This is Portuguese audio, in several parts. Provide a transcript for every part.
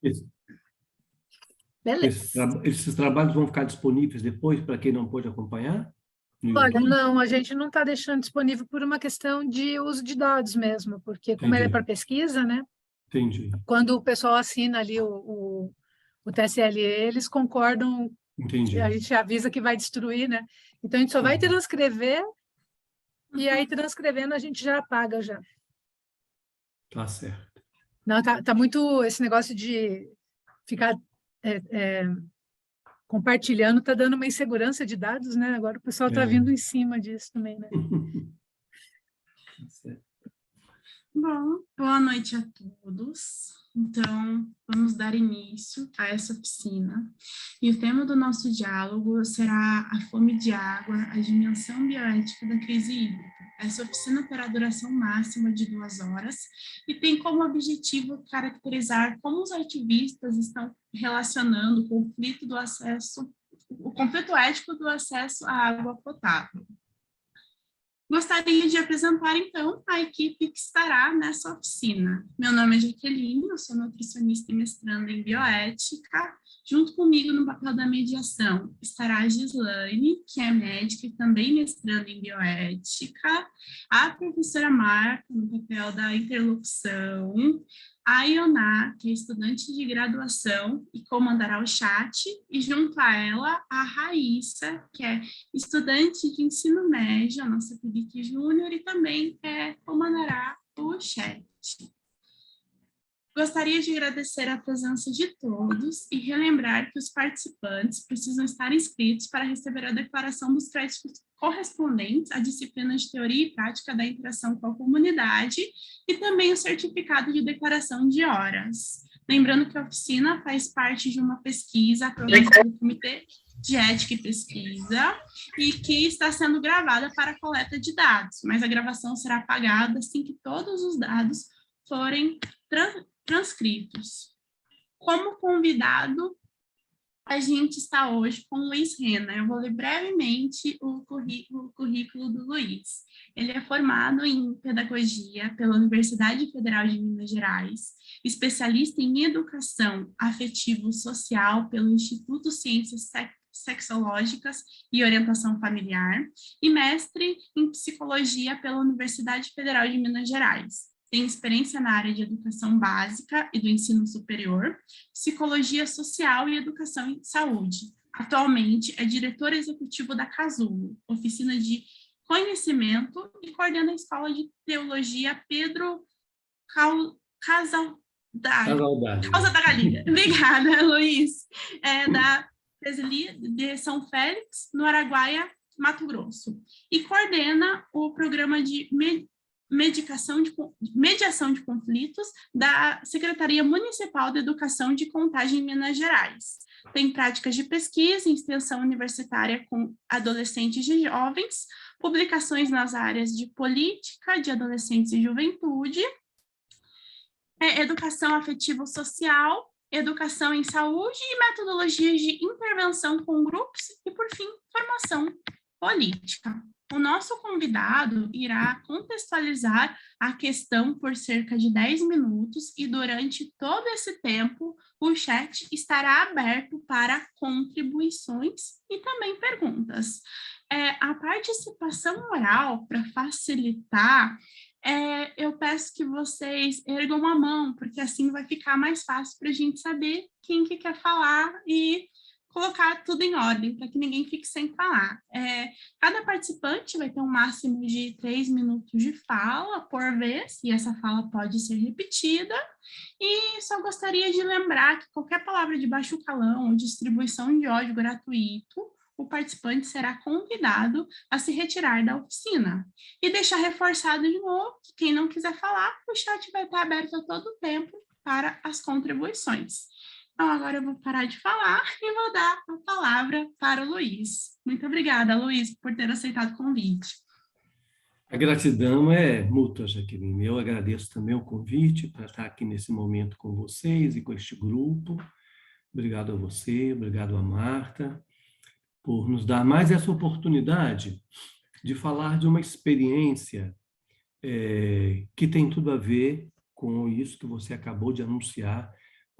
Esse- Beleza. esses trabalhos vão ficar disponíveis depois para quem não pôde acompanhar no Olha, YouTube? não, a gente não está deixando disponível por uma questão de uso de dados mesmo, porque como ele é para Entendi, pesquisa, né? entendi, Quando o pessoal assina ali o TSLE, eles concordam, a entendi. gente avisa que vai destruir, né? Então a gente só vai Uhum. transcrever e aí transcrevendo a gente já apaga já. Tá certo. Não, tá muito esse negócio de ficar é, é, compartilhando, tá dando uma insegurança de dados, né? Agora o pessoal tá É. vindo em cima disso também, né? Tá certo. Bom, boa noite a todos. Então, vamos dar início a essa oficina. E o tema do nosso diálogo será a fome de água, a dimensão bioética da crise hídrica. Essa oficina terá duração máxima de 2 horas e tem como objetivo caracterizar como os ativistas estão relacionando o conflito ético do acesso à água potável. Gostaria de apresentar, então, a equipe que estará nessa oficina. Meu nome é Jaqueline, eu sou nutricionista e mestranda em bioética. Junto comigo, no papel da mediação, estará a Gislaine, que é médica e também mestranda em bioética, a professora Marta, no papel da interlocução, a Ioná, que é estudante de graduação e comandará o chat, e junto a ela, a Raíssa, que é estudante de ensino médio, a nossa PIBIC Júnior, e também comandará o chat. Gostaria de agradecer a presença de todos e relembrar que os participantes precisam estar inscritos para receber a declaração dos créditos correspondentes à disciplina de teoria e prática da interação com a comunidade e também o certificado de declaração de horas. Lembrando que a oficina faz parte de uma pesquisa aprovada pelo Comitê de Ética e Pesquisa e que está sendo gravada para coleta de dados, mas a gravação será apagada assim que todos os dados forem transcritos. Como convidado, a gente está hoje com o Luiz Rena. Eu vou ler brevemente o currículo do Luiz. Ele é formado em Pedagogia pela Universidade Federal de Minas Gerais, especialista em Educação Afetivo-Social pelo Instituto Ciências Sexológicas e Orientação Familiar, e mestre em Psicologia pela Universidade Federal de Minas Gerais. Tem experiência na área de educação básica e do ensino superior, psicologia social e educação em saúde. Atualmente é diretor executivo da Casulo, oficina de conhecimento, e coordena a Escola de Teologia Pedro Causa da Galinha. Obrigada, Luiz. Da Presili de São Félix, no Araguaia, Mato Grosso. E coordena o programa de mediação de conflitos da Secretaria Municipal de Educação de Contagem em Minas Gerais. Tem práticas de pesquisa e extensão universitária com adolescentes e jovens, publicações nas áreas de política, de adolescentes e juventude, educação afetivo-social, educação em saúde e metodologias de intervenção com grupos e, por fim, formação política. O nosso convidado irá contextualizar a questão por cerca de 10 minutos e durante todo esse tempo o chat estará aberto para contribuições e também perguntas. A participação oral, para facilitar, eu peço que vocês ergam a mão, porque assim vai ficar mais fácil para a gente saber quem que quer falar e colocar tudo em ordem, para que ninguém fique sem falar. Cada participante vai ter um máximo de 3 minutos de fala por vez, e essa fala pode ser repetida, e só gostaria de lembrar que qualquer palavra de baixo calão ou distribuição de ódio gratuito, o participante será convidado a se retirar da oficina. E deixar reforçado de novo que quem não quiser falar, o chat vai estar aberto a todo tempo para as contribuições. Então, agora eu vou parar de falar e vou dar a palavra para o Luiz. Muito obrigada, Luiz, por ter aceitado o convite. A gratidão é mútua, Jaqueline. Eu agradeço também o convite para estar aqui nesse momento com vocês e com este grupo. Obrigado a você, obrigado a Marta, por nos dar mais essa oportunidade de falar de uma experiência que tem tudo a ver com isso que você acabou de anunciar,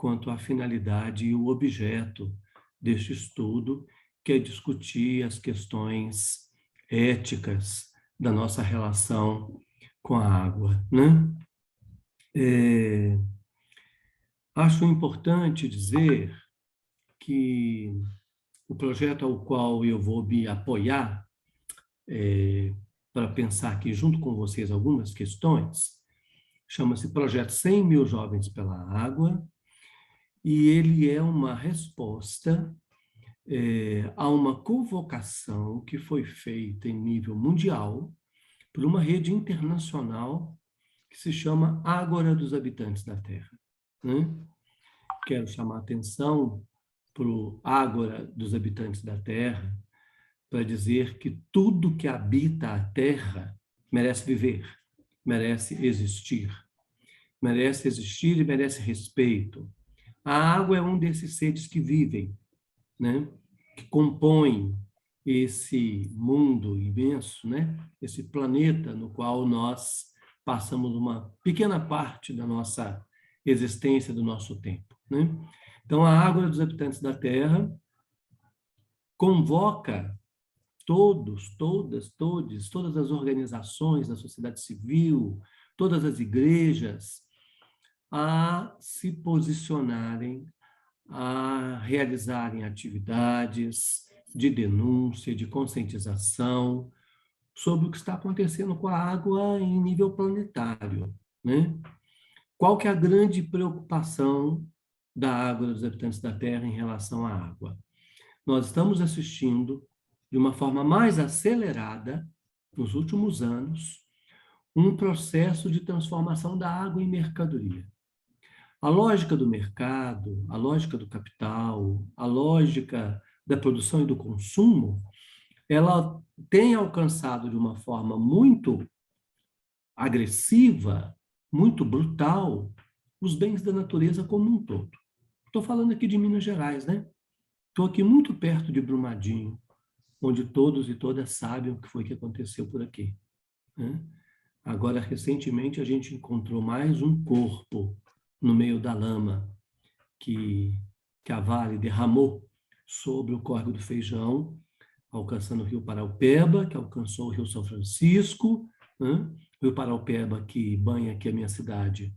quanto à finalidade e o objeto deste estudo, que é discutir as questões éticas da nossa relação com a água, né? Acho importante dizer que o projeto ao qual eu vou me apoiar para pensar aqui junto com vocês algumas questões, chama-se Projeto 100 Mil Jovens pela Água, e ele é uma resposta a uma convocação que foi feita em nível mundial por uma rede internacional que se chama Ágora dos Habitantes da Terra, né? Quero chamar a atenção para o Ágora dos Habitantes da Terra para dizer que tudo que habita a Terra merece viver, merece existir e merece respeito. A água é um desses seres que vivem, né? Que compõem esse mundo imenso, né? Esse planeta no qual nós passamos uma pequena parte da nossa existência, do nosso tempo, né? Então, a Ágora dos Habitantes da Terra convoca todos, todas as organizações da sociedade civil, todas as igrejas, a se posicionarem, a realizarem atividades de denúncia, de conscientização sobre o que está acontecendo com a água em nível planetário, né? Qual que é a grande preocupação da Ágora dos Habitantes da Terra em relação à água? Nós estamos assistindo, de uma forma mais acelerada, nos últimos anos, um processo de transformação da água em mercadoria. A lógica do mercado, a lógica do capital, a lógica da produção e do consumo, ela tem alcançado de uma forma muito agressiva, muito brutal, os bens da natureza como um todo. Estou falando aqui de Minas Gerais, né? Estou aqui muito perto de Brumadinho, onde todos e todas sabem o que foi que aconteceu por aqui, né? Agora, recentemente, a gente encontrou mais um corpo no meio da lama que a Vale derramou sobre o Córrego do Feijão, alcançando o Rio Paraupeba, que alcançou o Rio São Francisco, né? O Rio Paraupeba, que banha aqui a minha cidade.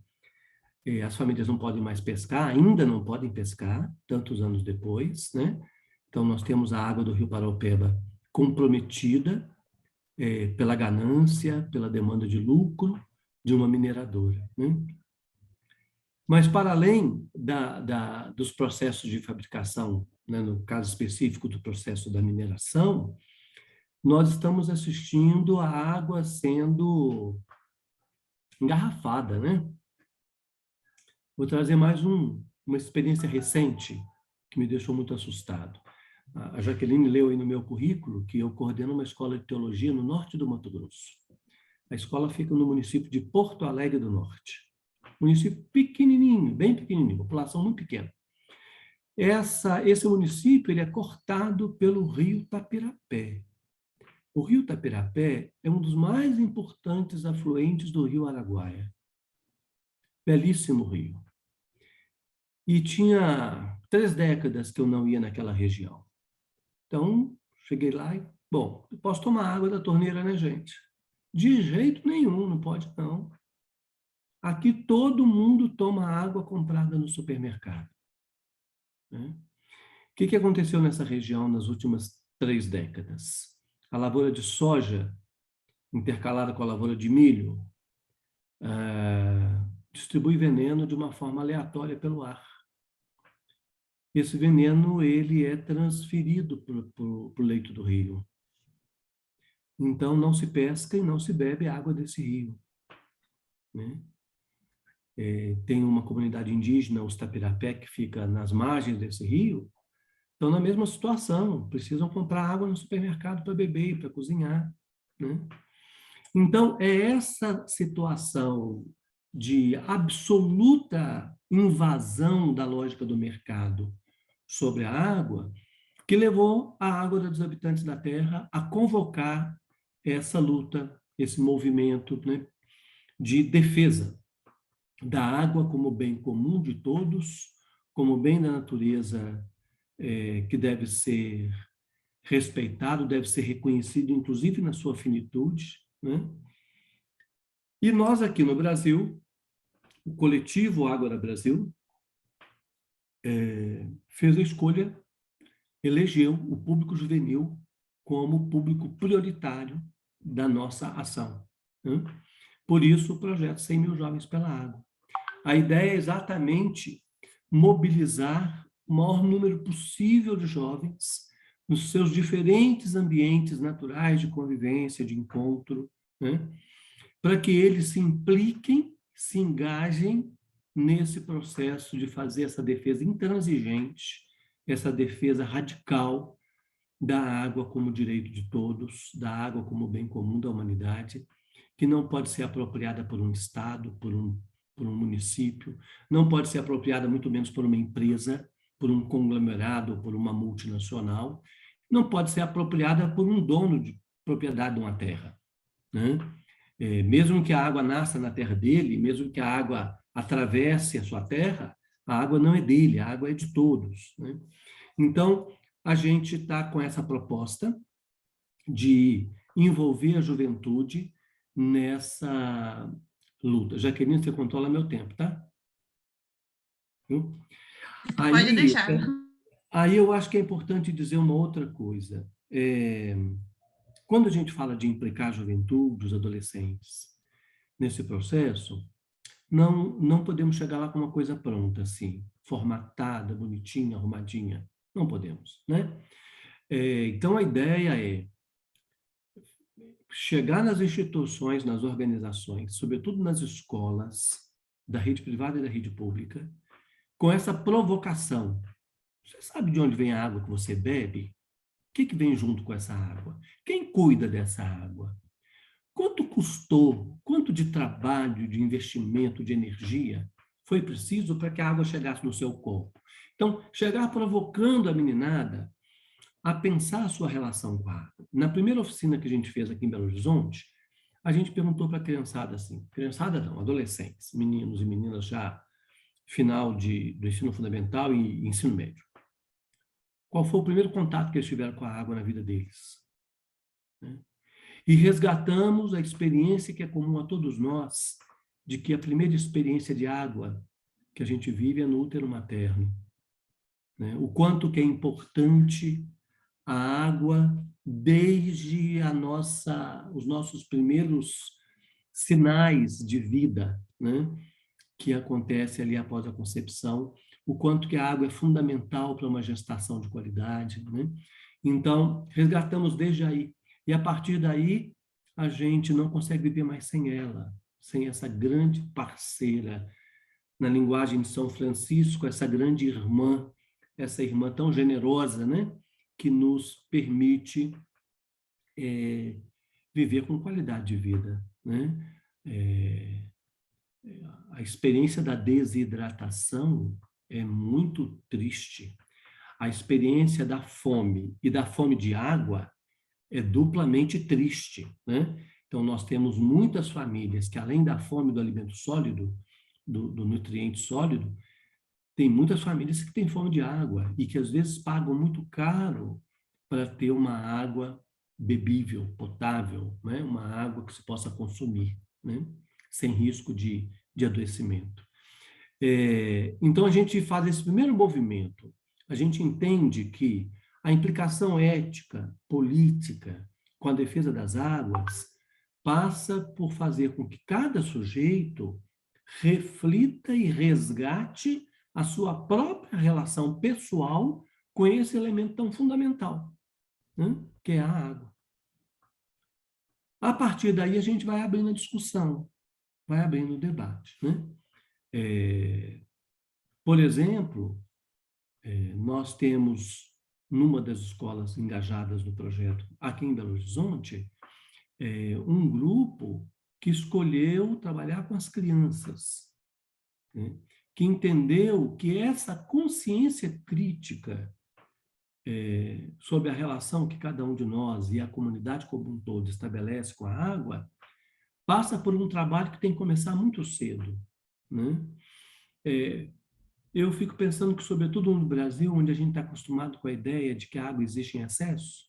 As famílias não podem mais pescar, ainda não podem pescar, tantos anos depois, né? Então, nós temos a água do Rio Paraupeba comprometida pela ganância, pela demanda de lucro de uma mineradora, né? Mas, para além dos processos de fabricação, né, no caso específico do processo da mineração, nós estamos assistindo a água sendo engarrafada, né? Vou trazer mais uma experiência recente que me deixou muito assustado. A Jaqueline leu aí no meu currículo que eu coordeno uma escola de teologia no norte do Mato Grosso. A escola fica no município de Porto Alegre do Norte. Município pequenininho, bem pequenininho, população muito pequena. Esse município ele é cortado pelo rio Tapirapé. O rio Tapirapé é um dos mais importantes afluentes do rio Araguaia. Belíssimo rio. E tinha 3 décadas que eu não ia naquela região. Então, cheguei lá e, bom, eu posso tomar água da torneira, né, gente? De jeito nenhum, não pode não. Aqui todo mundo toma água comprada no supermercado, né? O que aconteceu nessa região nas últimas 3 décadas? A lavoura de soja, intercalada com a lavoura de milho, distribui veneno de uma forma aleatória pelo ar. Esse veneno ele é transferido para o leito do rio. Então, não se pesca e não se bebe água desse rio, né? Tem uma comunidade indígena, os Tapirapé, que fica nas margens desse rio, estão na mesma situação, precisam comprar água no supermercado para beber e para cozinhar, né? Então, é essa situação de absoluta invasão da lógica do mercado sobre a água que levou a Ágora dos Habitantes da Terra a convocar essa luta, esse movimento, né, de defesa da água como bem comum de todos, como bem da natureza que deve ser respeitado, deve ser reconhecido, inclusive na sua finitude, né? E nós aqui no Brasil, o coletivo Ágora Brasil, fez a escolha, elegeu o público juvenil como público prioritário da nossa ação, né? Por isso, o projeto 100 mil jovens pela água. A ideia é exatamente mobilizar o maior número possível de jovens nos seus diferentes ambientes naturais de convivência, de encontro, né? Para que eles se impliquem, se engajem nesse processo de fazer essa defesa intransigente, essa defesa radical da água como direito de todos, da água como bem comum da humanidade, que não pode ser apropriada por um Estado, por um município, não pode ser apropriada muito menos por uma empresa, por um conglomerado, por uma multinacional, não pode ser apropriada por um dono de propriedade de uma terra, né? Mesmo que a água nasça na terra dele, mesmo que a água atravesse a sua terra, a água não é dele, a água é de todos, né? Então, a gente está com essa proposta de envolver a juventude nessa luta. Jaqueline, você controla meu tempo, tá? Pode deixar. Aí eu acho que é importante dizer uma outra coisa. Quando a gente fala de implicar a juventude, os adolescentes, nesse processo, não podemos chegar lá com uma coisa pronta, assim, formatada, bonitinha, arrumadinha. Não podemos, né? Então, a ideia é chegar nas instituições, nas organizações, sobretudo nas escolas da rede privada e da rede pública, com essa provocação. Você sabe de onde vem a água que você bebe? O que vem junto com essa água? Quem cuida dessa água? Quanto custou? Quanto de trabalho, de investimento, de energia foi preciso para que a água chegasse no seu corpo? Então, chegar provocando a meninada a pensar a sua relação com a água. Na primeira oficina que a gente fez aqui em Belo Horizonte, a gente perguntou para a criançada assim, criançada não, adolescentes, meninos e meninas já final do ensino fundamental e ensino médio. Qual foi o primeiro contato que eles tiveram com a água na vida deles? E resgatamos a experiência que é comum a todos nós, de que a primeira experiência de água que a gente vive é no útero materno, né? O quanto que é importante a água desde os nossos primeiros sinais de vida, né? Que acontece ali após a concepção, o quanto que a água é fundamental para uma gestação de qualidade, né? Então, resgatamos desde aí. E a partir daí, a gente não consegue viver mais sem ela, sem essa grande parceira. Na linguagem de São Francisco, essa grande irmã, essa irmã tão generosa, né? Que nos permite viver com qualidade de vida, né? A experiência da desidratação é muito triste. A experiência da fome e da fome de água é duplamente triste, né? Então, nós temos muitas famílias que, além da fome do alimento sólido, do nutriente sólido, tem muitas famílias que têm fome de água e que, às vezes, pagam muito caro para ter uma água bebível, potável, né? Uma água que se possa consumir, né? Sem risco de adoecimento. Então, a gente faz esse primeiro movimento. A gente entende que a implicação ética, política, com a defesa das águas, passa por fazer com que cada sujeito reflita e resgate a sua própria relação pessoal com esse elemento tão fundamental, né? Que é a água. A partir daí, a gente vai abrindo a discussão, vai abrindo o debate, né? Por exemplo, nós temos, numa das escolas engajadas no projeto aqui em Belo Horizonte, um grupo que escolheu trabalhar com as crianças, né? Que entendeu que essa consciência crítica sobre a relação que cada um de nós e a comunidade como um todo estabelece com a água, passa por um trabalho que tem que começar muito cedo, né? eu fico pensando que, sobretudo no Brasil, onde a gente está acostumado com a ideia de que a água existe em excesso,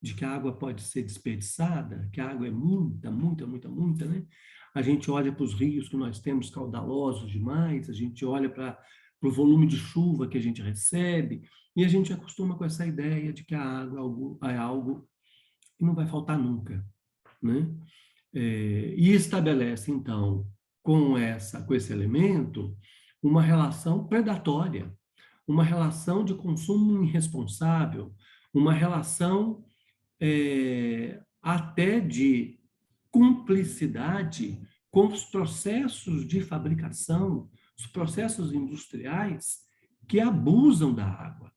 de que a água pode ser desperdiçada, que a água é muita, muita, muita, muita, né? A gente olha para os rios que nós temos caudalosos demais, a gente olha para o volume de chuva que a gente recebe, e a gente acostuma com essa ideia de que a água é algo que não vai faltar nunca, né? E estabelece, então, com esse elemento, uma relação predatória, uma relação de consumo irresponsável, uma relação até de cumplicidade com os processos de fabricação, os processos industriais que abusam da água.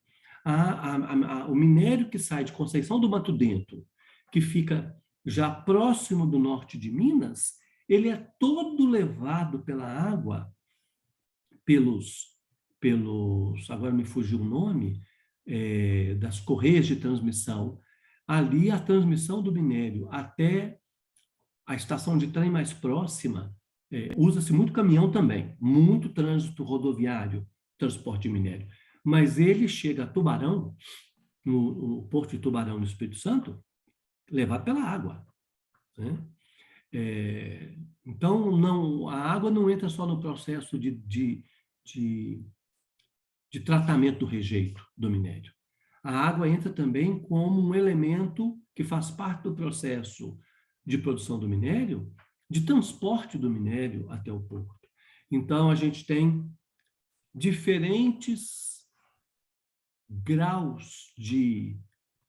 O minério que sai de Conceição do Mato Dentro, que fica já próximo do norte de Minas, ele é todo levado pela água, agora me fugiu o nome, das correias de transmissão. Ali, a transmissão do minério até a estação de trem mais próxima, usa-se muito caminhão também, muito trânsito rodoviário, transporte de minério. Mas ele chega a Tubarão, no Porto de Tubarão, no Espírito Santo, levado pela água, né? Então, a água não entra só no processo de tratamento do rejeito do minério. A água entra também como um elemento que faz parte do processo de produção do minério, de transporte do minério até o porto. Então, a gente tem diferentes graus de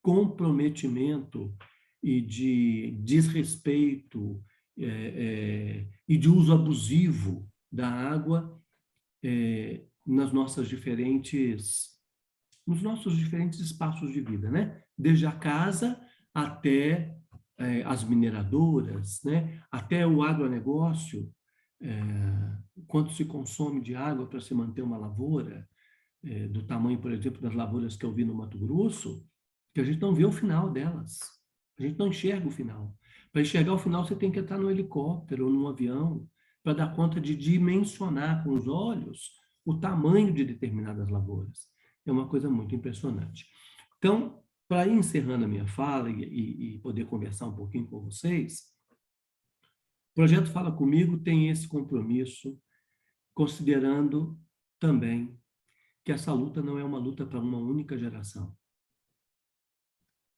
comprometimento e de desrespeito e de uso abusivo da água nos nossos diferentes espaços de vida, né? Desde a casa até as mineradoras, né? Até o agronegócio, quanto se consome de água para se manter uma lavoura, do tamanho, por exemplo, das lavouras que eu vi no Mato Grosso, que a gente não vê o final delas. A gente não enxerga o final. Para enxergar o final, você tem que entrar no helicóptero ou num avião para dar conta de dimensionar com os olhos o tamanho de determinadas lavouras. É uma coisa muito impressionante. Então, para ir encerrando a minha fala e poder conversar um pouquinho com vocês, o Projeto Fala Comigo tem esse compromisso, considerando também que essa luta não é uma luta para uma única geração.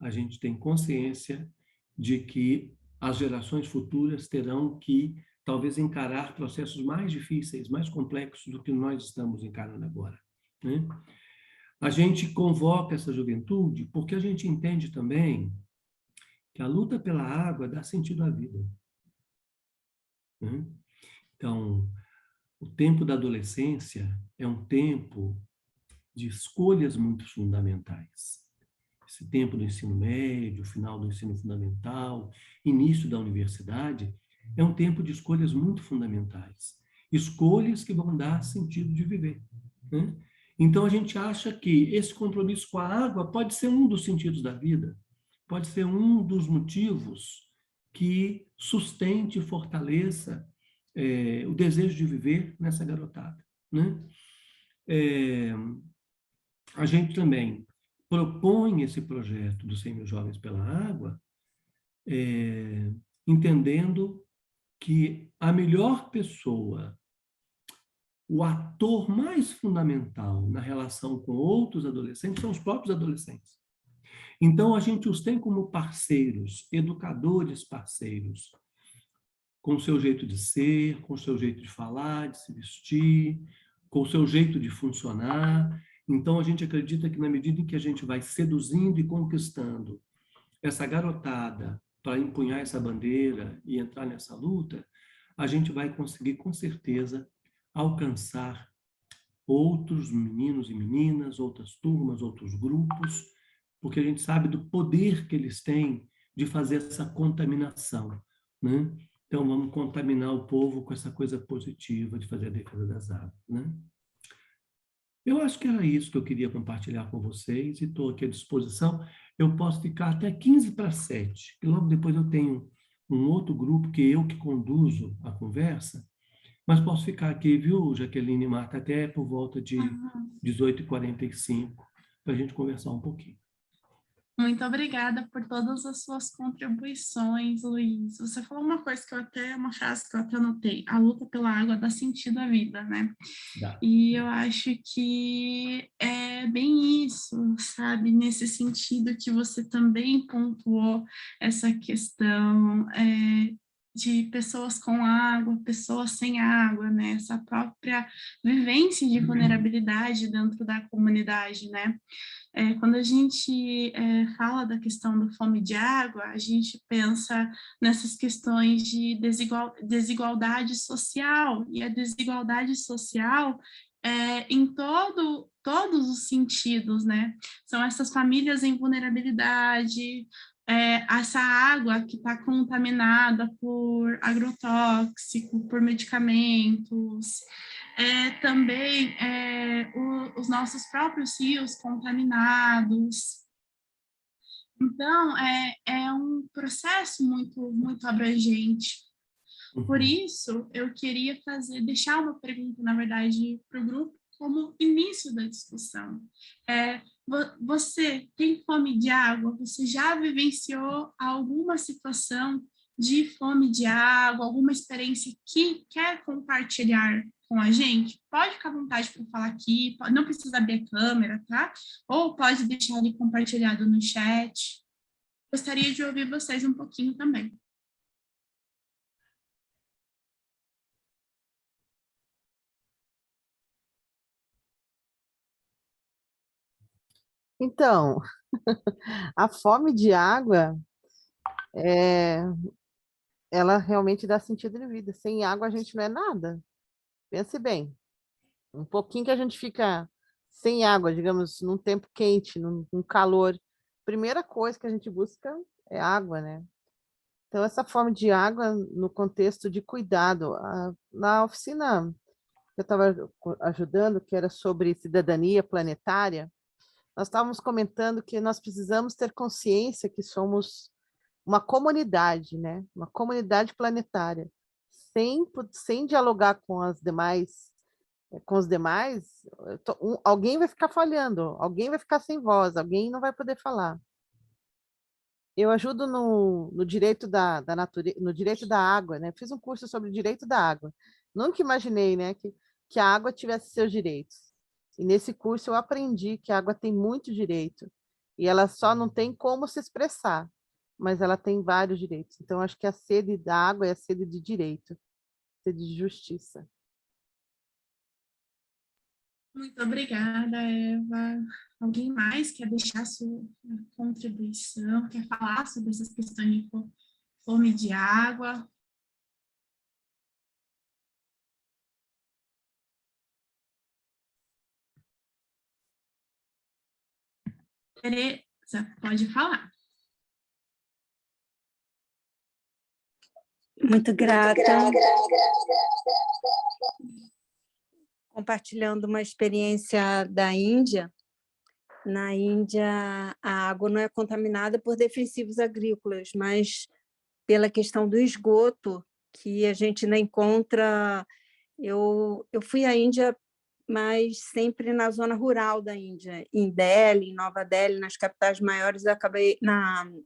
A gente tem consciência de que as gerações futuras terão que, talvez, encarar processos mais difíceis, mais complexos do que nós estamos encarando agora, né? A gente convoca essa juventude porque a gente entende também que a luta pela água dá sentido à vida, né? Então, o tempo da adolescência é um tempo de escolhas muito fundamentais. Esse tempo do ensino médio, final do ensino fundamental, início da universidade, é um tempo de escolhas muito fundamentais. Escolhas que vão dar sentido de viver, né? Então, a gente acha que esse compromisso com a água pode ser um dos sentidos da vida, pode ser um dos motivos que sustente e fortaleça o desejo de viver nessa garotada, né? A gente também propõe esse projeto dos 100 mil jovens pela água, entendendo que a melhor pessoa, o ator mais fundamental na relação com outros adolescentes são os próprios adolescentes. Então, a gente os tem como parceiros, educadores parceiros, com o seu jeito de ser, com o seu jeito de falar, de se vestir, com o seu jeito de funcionar. Então, a gente acredita que, na medida em que a gente vai seduzindo e conquistando essa garotada para empunhar essa bandeira e entrar nessa luta, a gente vai conseguir, com certeza, alcançar outros meninos e meninas, outras turmas, outros grupos, porque a gente sabe do poder que eles têm de fazer essa contaminação, né? Então, vamos contaminar o povo com essa coisa positiva de fazer a defesa das águas, né? Eu acho que era isso que eu queria compartilhar com vocês e estou aqui à disposição. Eu posso ficar até 6:45, e logo depois eu tenho um outro grupo que conduzo a conversa, Mas posso ficar aqui, viu, Jaqueline e Marta, até por volta de Aham. 18h45, para a gente conversar um pouquinho. Muito obrigada por todas as suas contribuições, Luiz. Você falou uma coisa que uma frase que eu até anotei: a luta pela água dá sentido à vida, né? Dá. E eu acho que é bem isso, sabe? Nesse sentido que você também pontuou essa questão de pessoas com água, pessoas sem água, né? Essa própria vivência de vulnerabilidade dentro da comunidade, né? Quando a gente fala da questão da fome de água, a gente pensa nessas questões de desigualdade social, e a desigualdade social em todos os sentidos, né? São essas famílias em vulnerabilidade, essa água que está contaminada por agrotóxico, por medicamentos, também os nossos próprios rios contaminados. Então, é um processo muito abrangente. Por isso, eu queria deixar uma pergunta, na verdade, para o grupo, como início da discussão. Você tem fome de água? Você já vivenciou alguma situação de fome de água, alguma experiência que quer compartilhar com a gente? Pode ficar à vontade para falar aqui, não precisa abrir a câmera, tá? Ou pode deixar ali compartilhado no chat. Gostaria de ouvir vocês um pouquinho também. Então, a fome de água, é, ela realmente dá sentido de vida. Sem água a gente não é nada. Pense bem, um pouquinho que a gente fica sem água, digamos, num tempo quente, num calor, primeira coisa que a gente busca é água, né? Então, essa fome de água no contexto de cuidado. Na oficina que eu estava ajudando, que era sobre cidadania planetária, nós estávamos comentando que nós precisamos ter consciência que somos uma comunidade, né? Uma comunidade planetária. Sem dialogar com os demais, alguém vai ficar falhando, alguém vai ficar sem voz, alguém não vai poder falar. Eu ajudo no direito da natureza, no direito da água, né? Fiz um curso sobre o direito da água. Nunca imaginei, né, que a água tivesse seus direitos. E nesse curso eu aprendi que a água tem muito direito. E ela só não tem como se expressar, mas ela tem vários direitos. Então, acho que a sede da água é a sede de direito, sede de justiça. Muito obrigada, Eva. Alguém mais quer deixar sua contribuição, quer falar sobre essas questões de fome de água? Tereza, pode falar. Muito grata. Compartilhando uma experiência da Índia. Na Índia, a água não é contaminada por defensivos agrícolas, mas pela questão do esgoto, que a gente não encontra. Eu fui à Índia, mas sempre na zona rural da Índia, em Delhi, em Nova Delhi, nas capitais maiores,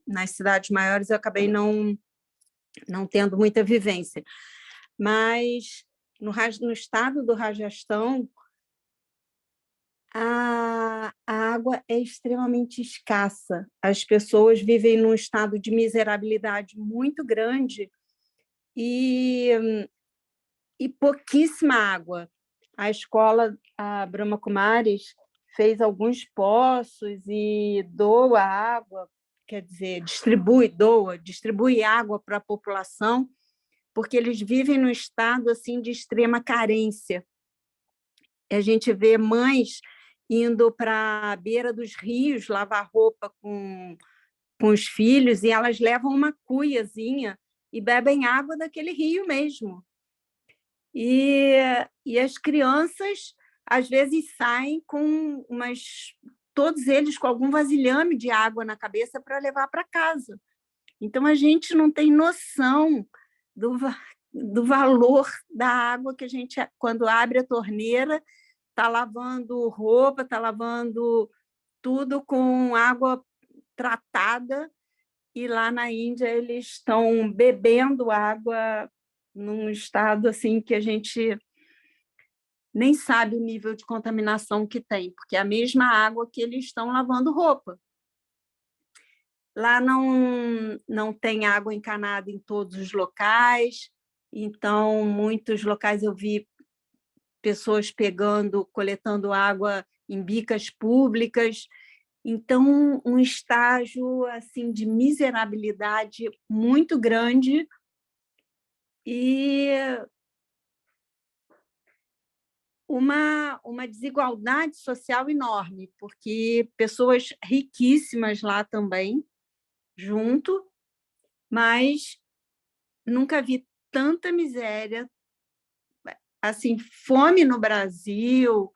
nas cidades maiores, eu acabei não tendo muita vivência. Mas no estado do Rajastão, a água é extremamente escassa. As pessoas vivem num estado de miserabilidade muito grande e pouquíssima água. A escola, a Brahma Kumaris, fez alguns poços e doa água, quer dizer, distribui água para a população, porque eles vivem num estado assim de extrema carência. A gente vê mães indo para a beira dos rios lavar roupa com os filhos e elas levam uma cuiazinha e bebem água daquele rio mesmo. E as crianças, às vezes, saem com todos eles com algum vasilhame de água na cabeça para levar para casa. Então, a gente não tem noção do valor da água que a gente, quando abre a torneira, está lavando roupa, está lavando tudo com água tratada, e lá na Índia eles estão bebendo água num estado assim que a gente nem sabe o nível de contaminação que tem, porque é a mesma água que eles estão lavando roupa. Lá não tem água encanada em todos os locais, então, muitos locais eu vi pessoas coletando água em bicas públicas. Então, um estágio assim, de miserabilidade muito grande e uma desigualdade social enorme, porque pessoas riquíssimas lá também, junto, mas nunca vi tanta miséria, assim, fome no Brasil.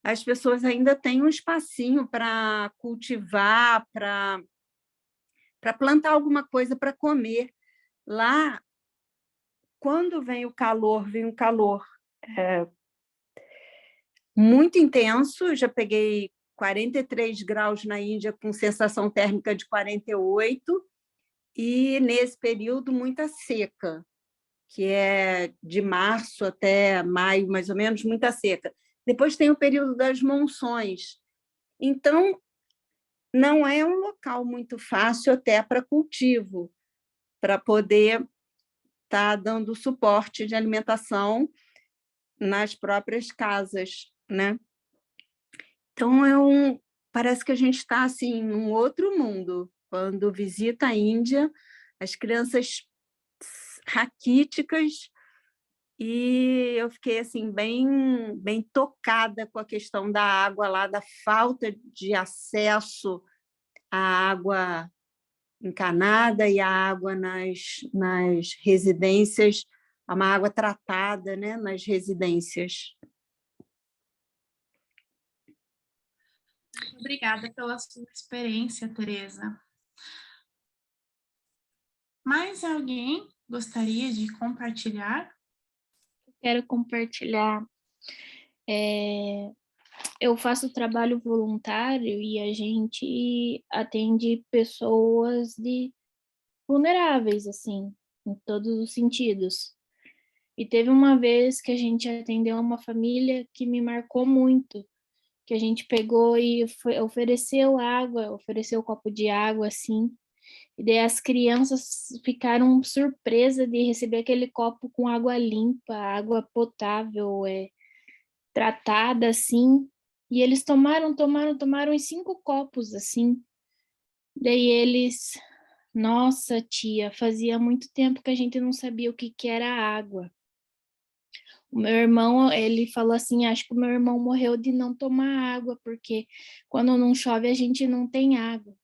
As pessoas ainda têm um espacinho para cultivar, para plantar alguma coisa para comer. Lá, quando vem um calor muito intenso, já peguei 43 graus na Índia com sensação térmica de 48, e nesse período muita seca, que é de março até maio, mais ou menos, muita seca. Depois tem o período das monções. Então, não é um local muito fácil até para cultivo, para poder estar dando suporte de alimentação nas próprias casas, né? Então, parece que a gente está assim, num outro mundo. Quando visita a Índia, as crianças raquíticas, e eu fiquei assim, bem tocada com a questão da água lá, da falta de acesso à água encanada e à água nas residências, uma água tratada, né, nas residências. Obrigada pela sua experiência, Tereza. Mais alguém gostaria de compartilhar? Quero compartilhar. Eu faço trabalho voluntário e a gente atende pessoas vulneráveis, assim, em todos os sentidos. E teve uma vez que a gente atendeu uma família que me marcou muito, que a gente pegou e ofereceu água, ofereceu um copo de água, assim, e daí as crianças ficaram surpresas de receber aquele copo com água limpa, água potável, tratada, assim, e eles tomaram uns 5 copos, assim. Daí eles, nossa, tia, fazia muito tempo que a gente não sabia o que era água. O meu irmão, ele falou assim, acho que o meu irmão morreu de não tomar água, porque quando não chove a gente não tem água.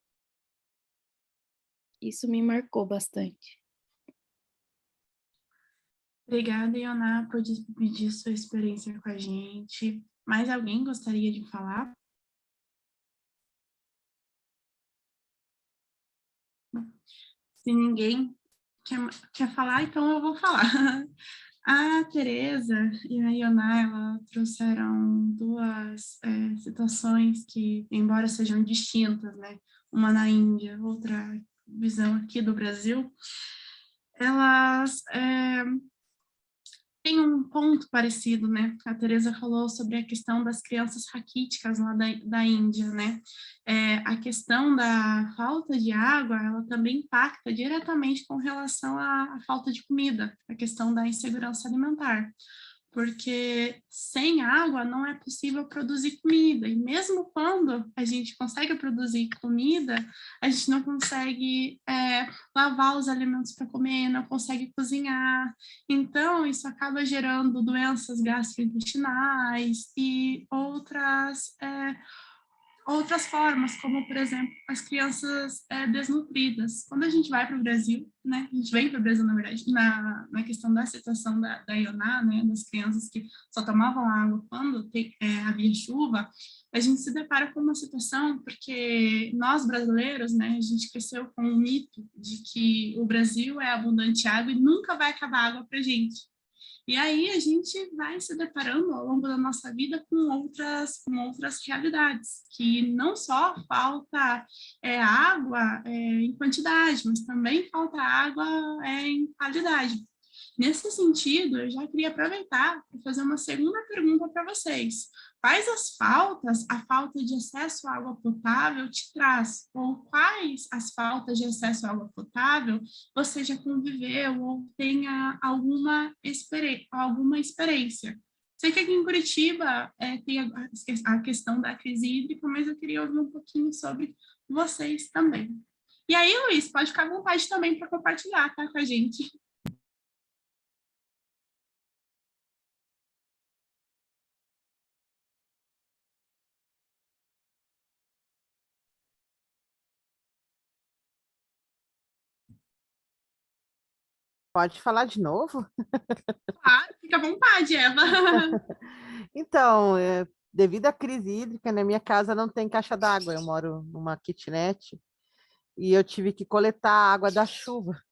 Isso me marcou bastante. Obrigada, Ioná, por dividir sua experiência com a gente. Mais alguém gostaria de falar? Se ninguém quer falar, então eu vou falar. A Tereza e a Ioná, ela trouxeram duas situações que, embora sejam distintas, né? Uma na Índia, outra visão aqui do Brasil, elas têm um ponto parecido, né? A Tereza falou sobre a questão das crianças raquíticas lá da Índia, né? A questão da falta de água, ela também impacta diretamente com relação à falta de comida, a questão da insegurança alimentar, porque sem água não é possível produzir comida, e mesmo quando a gente consegue produzir comida, a gente não consegue lavar os alimentos para comer, não consegue cozinhar, então isso acaba gerando doenças gastrointestinais e outras formas, como, por exemplo, as crianças desnutridas. Quando a gente vai para o Brasil, né, a gente vem para o Brasil, na verdade, na questão da situação da Ioná, né, das crianças que só tomavam água quando havia chuva, a gente se depara com uma situação, porque nós brasileiros, né, a gente cresceu com o mito de que o Brasil é abundante de água e nunca vai acabar água para a gente. E aí a gente vai se deparando ao longo da nossa vida com outras realidades, que não só falta água em quantidade, mas também falta água em qualidade. Nesse sentido, eu já queria aproveitar para fazer uma segunda pergunta para vocês. Quais a falta de acesso à água potável te traz? Ou quais as faltas de acesso à água potável você já conviveu ou tenha alguma experiência? Sei que aqui em Curitiba tem a questão da crise hídrica, mas eu queria ouvir um pouquinho sobre vocês também. E aí, Luiz, pode ficar à vontade também para compartilhar, tá, com a gente. Pode falar de novo? Claro, fica à vontade, Eva. Então, devido à crise hídrica, na minha casa não tem caixa d'água, eu moro numa kitnet e eu tive que coletar a água da chuva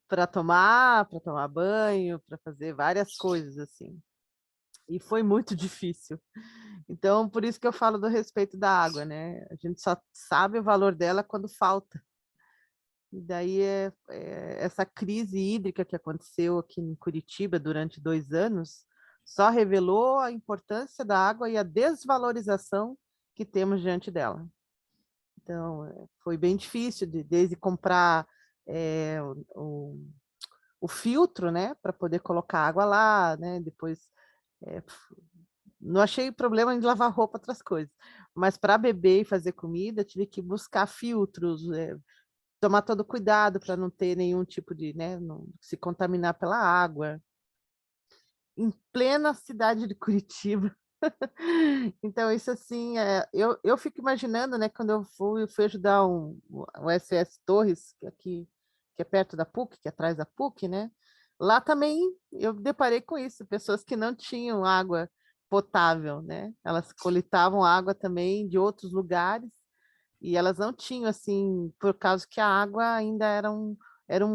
para tomar banho, para fazer várias coisas assim. E foi muito difícil. Então, por isso que eu falo do respeito da água, né? A gente só sabe o valor dela quando falta. E daí essa crise hídrica que aconteceu aqui em Curitiba durante 2 anos só revelou a importância da água e a desvalorização que temos diante dela. Então, foi bem difícil, desde comprar o filtro, né, para poder colocar água lá, né, depois não achei problema em lavar roupa, outras coisas, mas para beber e fazer comida, tive que buscar filtros, tomar todo cuidado para não ter nenhum tipo de, né, não se contaminar pela água. Em plena cidade de Curitiba. Então, isso assim, eu fico imaginando, né, quando eu fui ajudar o SS Torres, que é perto da PUC, que é atrás da PUC, né? Lá também eu deparei com isso, pessoas que não tinham água potável, né? Elas coletavam água também de outros lugares e elas não tinham, assim, por causa que a água ainda era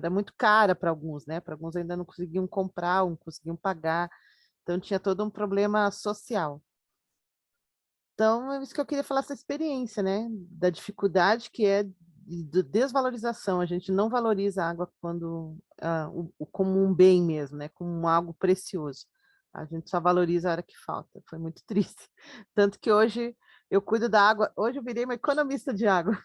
muito cara para alguns, né? Para alguns ainda não conseguiam comprar, não conseguiam pagar. Então, tinha todo um problema social. Então, é isso que eu queria falar, essa experiência, né? Da dificuldade que é de desvalorização. A gente não valoriza a água como um bem mesmo, né? Como algo precioso. A gente só valoriza a hora que falta. Foi muito triste. Tanto que hoje eu cuido da água. Hoje eu virei uma economista de água.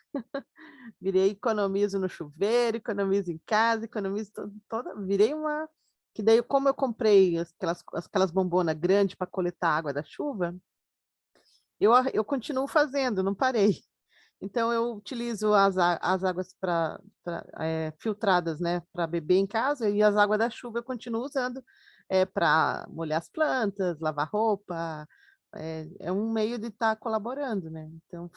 Economizo no chuveiro, economizo em casa, economizo toda. Virei uma. Que daí, como eu comprei aquelas bombonas grandes para coletar a água da chuva, eu continuo fazendo, não parei. Então, eu utilizo as águas filtradas, né, para beber em casa, e as águas da chuva eu continuo usando para molhar as plantas, lavar roupa. É um meio de estar colaborando, né? Então,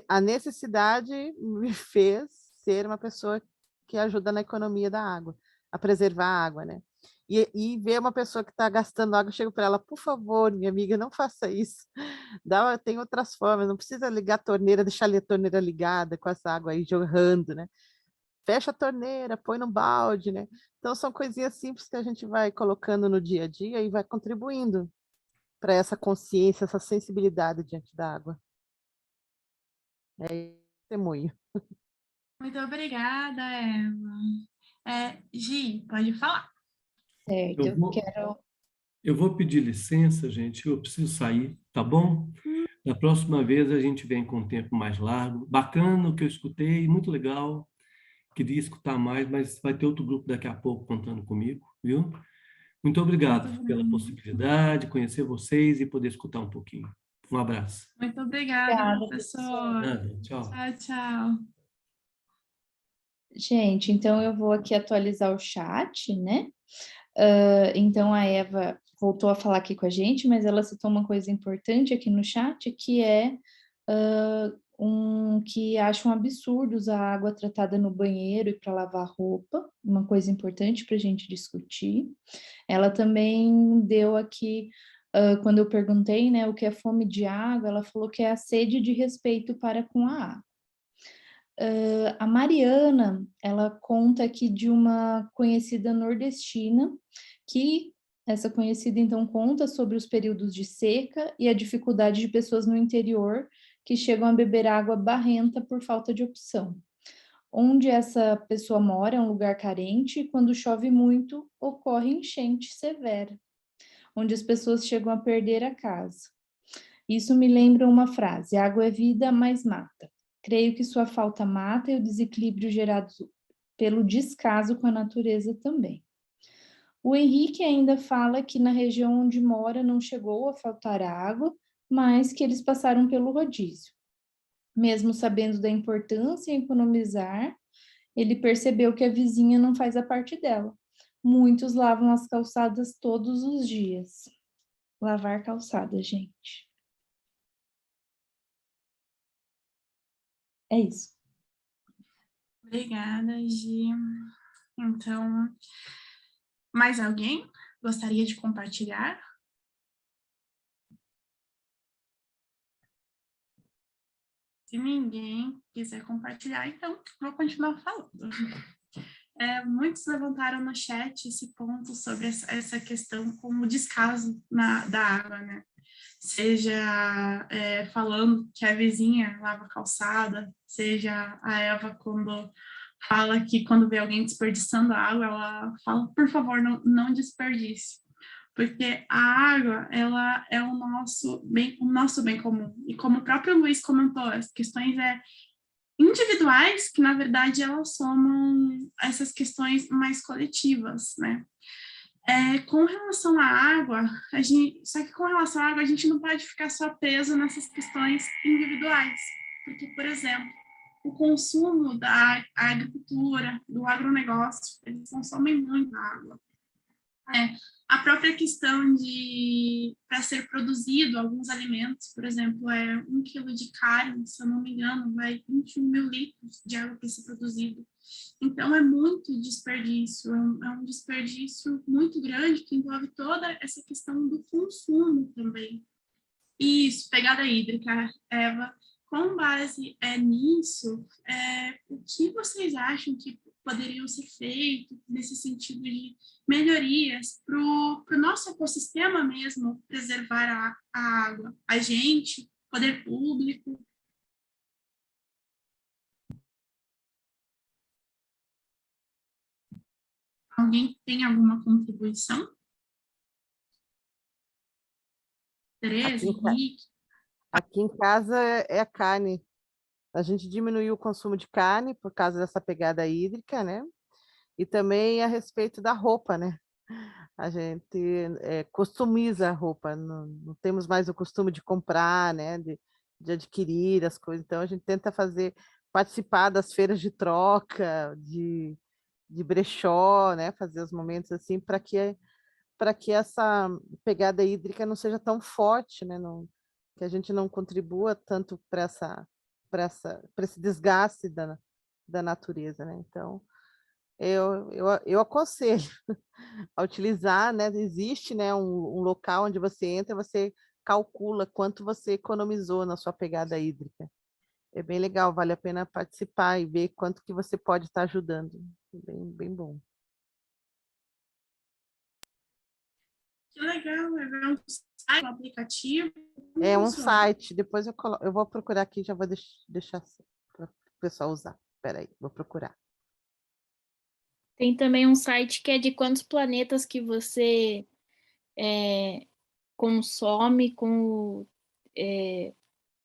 a necessidade me fez ser uma pessoa que ajuda na economia da água, a preservar a água, né? E ver uma pessoa que está gastando água, eu chego para ela, por favor, minha amiga, não faça isso. Tem outras formas, não precisa ligar a torneira, deixar a torneira ligada com essa água aí jorrando, né? Fecha a torneira, põe no balde, né? Então, são coisinhas simples que a gente vai colocando no dia a dia e vai contribuindo para essa consciência, essa sensibilidade diante da água. É testemunho. Muito obrigada, Eva. Gi, pode falar. Certo, Eu vou pedir licença, gente, eu preciso sair, tá bom? Da próxima vez a gente vem com um tempo mais largo. Bacana o que eu escutei, muito legal. Queria escutar mais, mas vai ter outro grupo daqui a pouco contando comigo, viu? Muito obrigado pela possibilidade de conhecer vocês e poder escutar um pouquinho. Um abraço. Muito obrigada, professor. Nada, tchau. Tchau, tchau. Gente, então eu vou aqui atualizar o chat, né? Então, a Eva voltou a falar aqui com a gente, mas ela citou uma coisa importante aqui no chat, que é que acha um absurdo usar água tratada no banheiro e para lavar roupa, uma coisa importante para a gente discutir. Ela também deu aqui, quando eu perguntei, né, o que é fome de água, ela falou que é a sede de respeito para com a água. A Mariana, ela conta aqui de uma conhecida nordestina, que essa conhecida, então, conta sobre os períodos de seca e a dificuldade de pessoas no interior que chegam a beber água barrenta por falta de opção. Onde essa pessoa mora é um lugar carente e quando chove muito, ocorre enchente severa, onde as pessoas chegam a perder a casa. Isso me lembra uma frase: água é vida, mas mata. Creio que sua falta mata e o desequilíbrio gerado pelo descaso com a natureza também. O Henrique ainda fala que na região onde mora não chegou a faltar água, mas que eles passaram pelo rodízio. Mesmo sabendo da importância em economizar, ele percebeu que a vizinha não faz a parte dela. Muitos lavam as calçadas todos os dias. Lavar calçada, gente. É isso. Obrigada, Gi. Então, mais alguém gostaria de compartilhar? Se ninguém quiser compartilhar, então vou continuar falando. Muitos levantaram no chat esse ponto sobre essa questão com o descaso da água, né? Seja falando que a vizinha lava a calçada, seja a Eva quando fala que quando vê alguém desperdiçando água, ela fala, por favor, não desperdice. Porque a água, ela é o nosso bem comum. E como o próprio Luiz comentou, as questões individuais, que na verdade elas somam essas questões mais coletivas, né? Com relação à água, só que com relação à água, a gente não pode ficar só preso nessas questões individuais, porque, por exemplo, o consumo da agricultura, do agronegócio, eles consomem muita água. A própria questão para ser produzido alguns alimentos, por exemplo, 1 quilo de carne, se eu não me engano, vai 21 mil litros de água para ser produzido. Então, é muito desperdício, é um desperdício muito grande que envolve toda essa questão do consumo também. Isso, pegada hídrica, Eva. Com base nisso, o que vocês acham que poderiam ser feitos nesse sentido de melhorias para o nosso ecossistema mesmo, preservar a água? A gente, poder público. Alguém tem alguma contribuição? Tereza, Henrique? Aqui em casa é a carne. A gente diminuiu o consumo de carne por causa dessa pegada hídrica, né? E também a respeito da roupa, né? A gente customiza a roupa, não temos mais o costume de comprar, né? De adquirir as coisas. Então, a gente tenta participar das feiras de troca, de brechó, né? Fazer os momentos assim, para que essa pegada hídrica não seja tão forte, né? Que a gente não contribua tanto para esse desgaste da natureza, né? Então, eu aconselho a utilizar, né? Existe, né, um local onde você entra, você calcula quanto você economizou na sua pegada hídrica. É bem legal, vale a pena participar e ver quanto que você pode estar ajudando. Bem bom. Que legal, é um site, um aplicativo. É um site, depois eu vou procurar aqui, já vou deixar para o pessoal usar. Espera aí, vou procurar. Tem também um site que é de quantos planetas que você consome com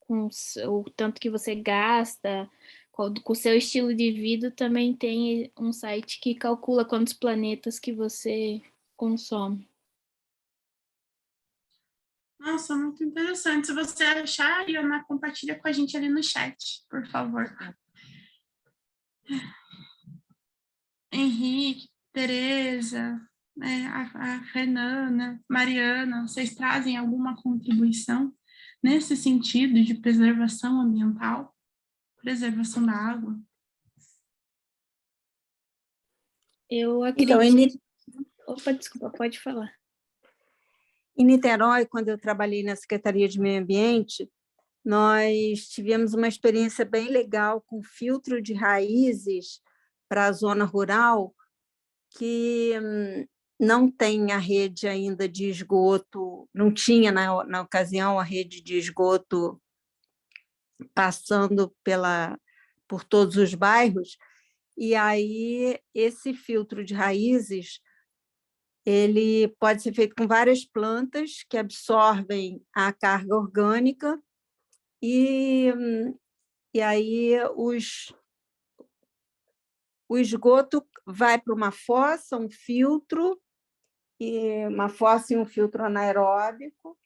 o tanto que você gasta, com o seu estilo de vida. Também tem um site que calcula quantos planetas que você consome. Nossa, muito interessante. Se você achar, Iana, compartilha com a gente ali no chat, por favor. Henrique, Tereza, a Renana, Mariana, vocês trazem alguma contribuição nesse sentido de preservação ambiental, preservação da água? Eu Então, acredito... Opa, desculpa, pode falar. em Niterói, quando eu trabalhei na Secretaria de Meio Ambiente, nós tivemos uma experiência bem legal com filtro de raízes para a zona rural, que não tem a rede ainda de esgoto, não tinha na ocasião a rede de esgoto passando por todos os bairros, e aí esse filtro de raízes ele pode ser feito com várias plantas que absorvem a carga orgânica e aí o esgoto vai para uma fossa, um filtro, uma fossa e um filtro anaeróbico,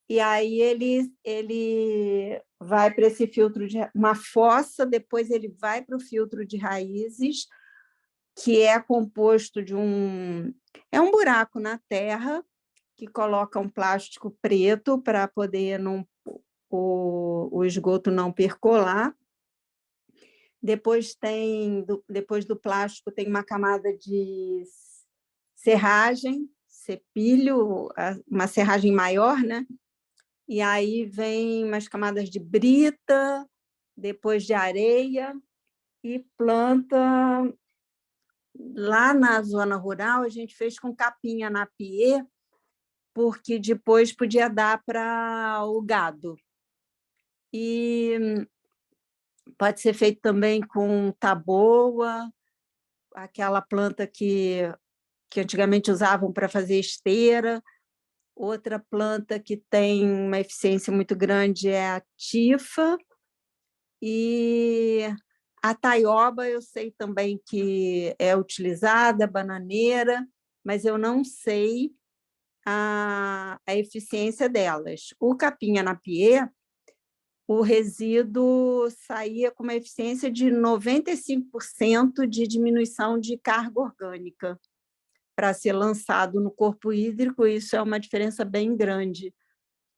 e aí ele vai para esse filtro de uma fossa, depois ele vai para o filtro de raízes, que é composto de um buraco na terra que coloca um plástico preto para poder o esgoto não percolar. Depois do plástico tem uma camada de serragem, cepilho, uma serragem maior, né? E aí vem umas camadas de brita, depois de areia e planta. Lá na zona rural, a gente fez com capinha na piê, porque depois podia dar para o gado. E pode ser feito também com taboa, aquela planta que antigamente usavam para fazer esteira. Outra planta que tem uma eficiência muito grande é a tifa. E a taioba eu sei também que é utilizada, a bananeira, mas eu não sei a eficiência delas. O capim-anapiê, o resíduo saía com uma eficiência de 95% de diminuição de carga orgânica para ser lançado no corpo hídrico, isso é uma diferença bem grande.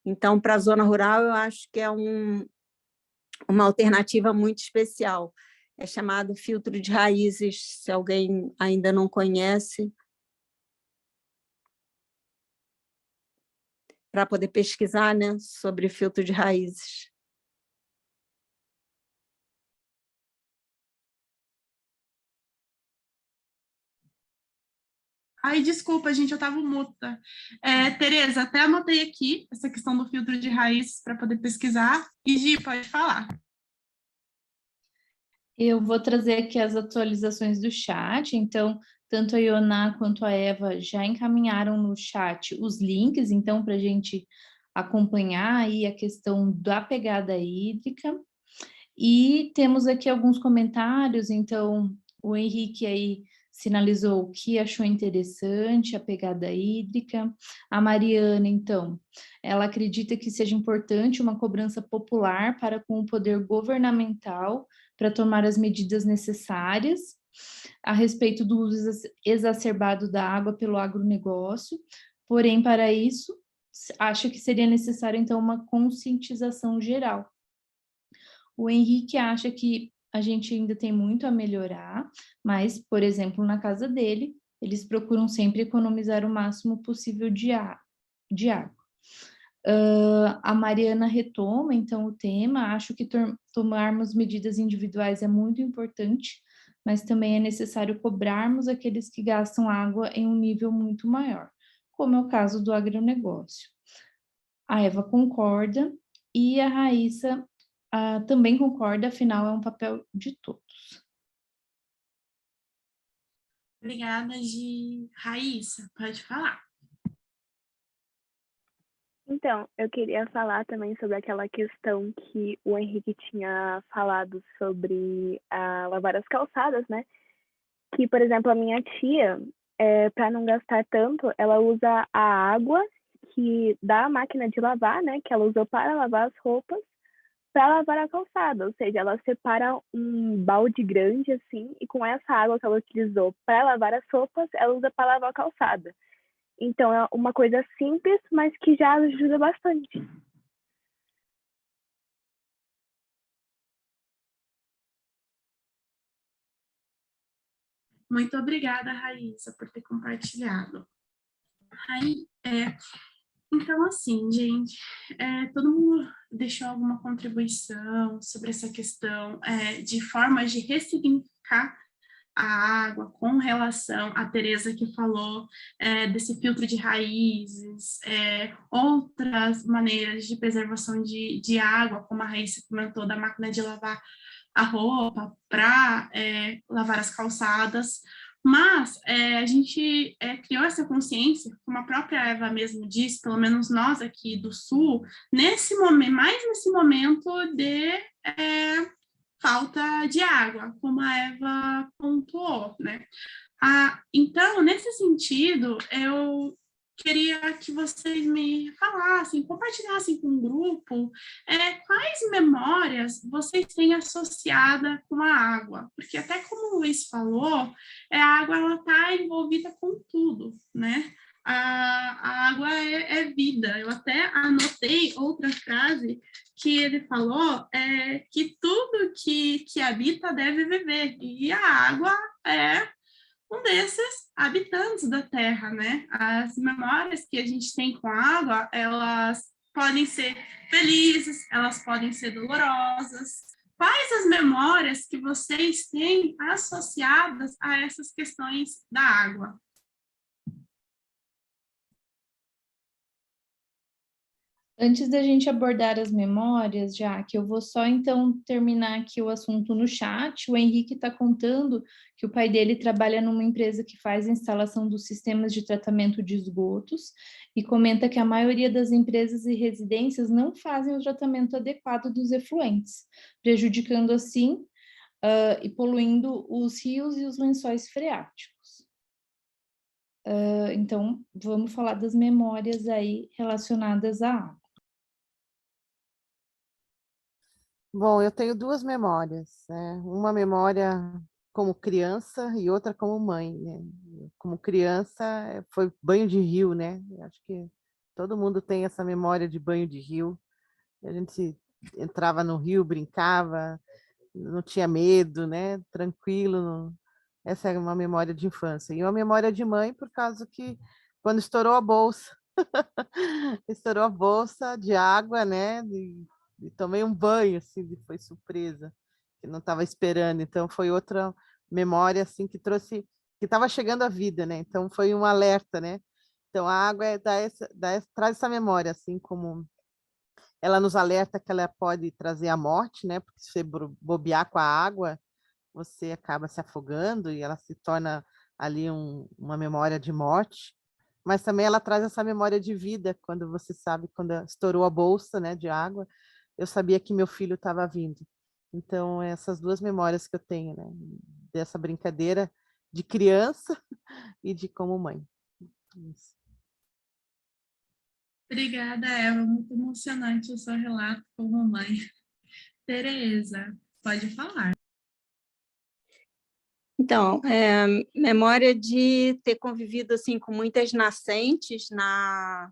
Então, para a zona rural, eu acho que é uma alternativa muito especial. É chamado filtro de raízes, se alguém ainda não conhece, para poder pesquisar, né, sobre filtro de raízes. Ai, desculpa, gente, eu estava muda. Tereza, até anotei aqui essa questão do filtro de raízes para poder pesquisar. E Gi, pode falar. Eu vou trazer aqui as atualizações do chat, então, tanto a Ioná quanto a Eva já encaminharam no chat os links, então, para a gente acompanhar aí a questão da pegada hídrica. E temos aqui alguns comentários, então, o Henrique aí sinalizou que achou interessante a pegada hídrica. A Mariana, então, ela acredita que seja importante uma cobrança popular para com o poder governamental para tomar as medidas necessárias a respeito do uso exacerbado da água pelo agronegócio. Porém, para isso, acha que seria necessário, então, uma conscientização geral. O Henrique acha que a gente ainda tem muito a melhorar, mas, por exemplo, na casa dele, eles procuram sempre economizar o máximo possível de água. A Mariana retoma, então, o tema. Acho que tomarmos medidas individuais é muito importante, mas também é necessário cobrarmos aqueles que gastam água em um nível muito maior, como é o caso do agronegócio. A Eva concorda e a Raíssa também concorda, afinal, é um papel de todos. Obrigada, Gi. Raíssa, pode falar. Então, eu queria falar também sobre aquela questão que o Henrique tinha falado sobre lavar as calçadas, né? Que, por exemplo, a minha tia, para não gastar tanto, ela usa a água da máquina de lavar, né? Que ela usou para lavar as roupas, para lavar a calçada, ou seja, ela separa um balde grande assim, e com essa água que ela utilizou para lavar as roupas, ela usa para lavar a calçada. Então é uma coisa simples, mas que já ajuda bastante. Muito obrigada, Raíssa, por ter compartilhado. Aí, então, assim, gente, todo mundo deixou alguma contribuição sobre essa questão de formas de ressignificar a água com relação à Teresa que falou desse filtro de raízes, outras maneiras de preservação de água, como a Raíssa comentou, da máquina de lavar a roupa para lavar as calçadas, mas a gente criou essa consciência, como a própria Eva mesmo disse, pelo menos nós aqui do Sul, nesse momento, mais nesse momento de falta de água, como a Eva pontuou, né? Então, nesse sentido, eu queria que vocês me falassem, compartilhassem com o grupo quais memórias vocês têm associada com a água, porque até como o Luiz falou, a água ela está envolvida com tudo, né? A água é vida. Eu até anotei outra frase que ele falou, que tudo que habita deve viver, e a água é um desses habitantes da Terra, né? As memórias que a gente tem com a água, elas podem ser felizes, elas podem ser dolorosas. Quais as memórias que vocês têm associadas a essas questões da água? Antes da gente abordar as memórias, já que eu vou só então terminar aqui o assunto no chat, o Henrique está contando que o pai dele trabalha numa empresa que faz a instalação dos sistemas de tratamento de esgotos e comenta que a maioria das empresas e residências não fazem o tratamento adequado dos efluentes, prejudicando assim e poluindo os rios e os lençóis freáticos. Então, vamos falar das memórias aí relacionadas à água. Bom, eu tenho duas memórias, né? Uma memória como criança e outra como mãe, né? Como criança foi banho de rio, né? Eu acho que todo mundo tem essa memória de banho de rio. A gente entrava no rio, brincava, não tinha medo, né? Tranquilo. Essa é uma memória de infância. E uma memória de mãe por causa que quando estourou a bolsa, estourou a bolsa de água, né? E tomei um banho, assim, foi surpresa, que não estava esperando. Então, foi outra memória, assim, que trouxe, que estava chegando a vida, né? Então, foi um alerta, né? Então, a água traz essa memória, assim, como ela nos alerta que ela pode trazer a morte, né? Porque se você bobear com a água, você acaba se afogando e ela se torna ali uma memória de morte. Mas também ela traz essa memória de vida, quando você sabe, quando estourou a bolsa, né, de água, eu sabia que meu filho estava vindo. Então, essas duas memórias que eu tenho, né, dessa brincadeira de criança e de como mãe. Isso. Obrigada, Eva. Muito emocionante o seu relato como mãe. Tereza, pode falar. Então, memória de ter convivido assim com muitas nascentes. Na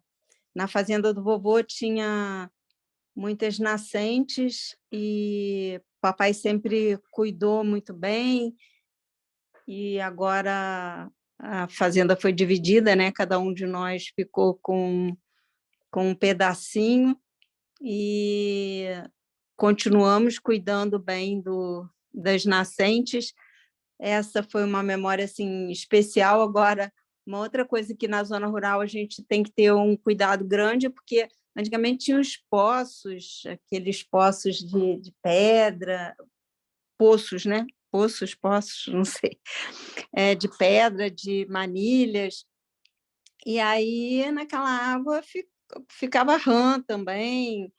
fazenda do vovô tinha muitas nascentes e papai sempre cuidou muito bem. E agora a fazenda foi dividida, né? Cada um de nós ficou com um pedacinho e continuamos cuidando bem das nascentes. Essa foi uma memória assim, especial. Agora, uma outra coisa que na zona rural a gente tem que ter um cuidado grande, porque antigamente tinha os poços, aqueles poços de pedra, poços, né? Poços, não sei, de pedra, de manilhas, e aí naquela água ficava rã também.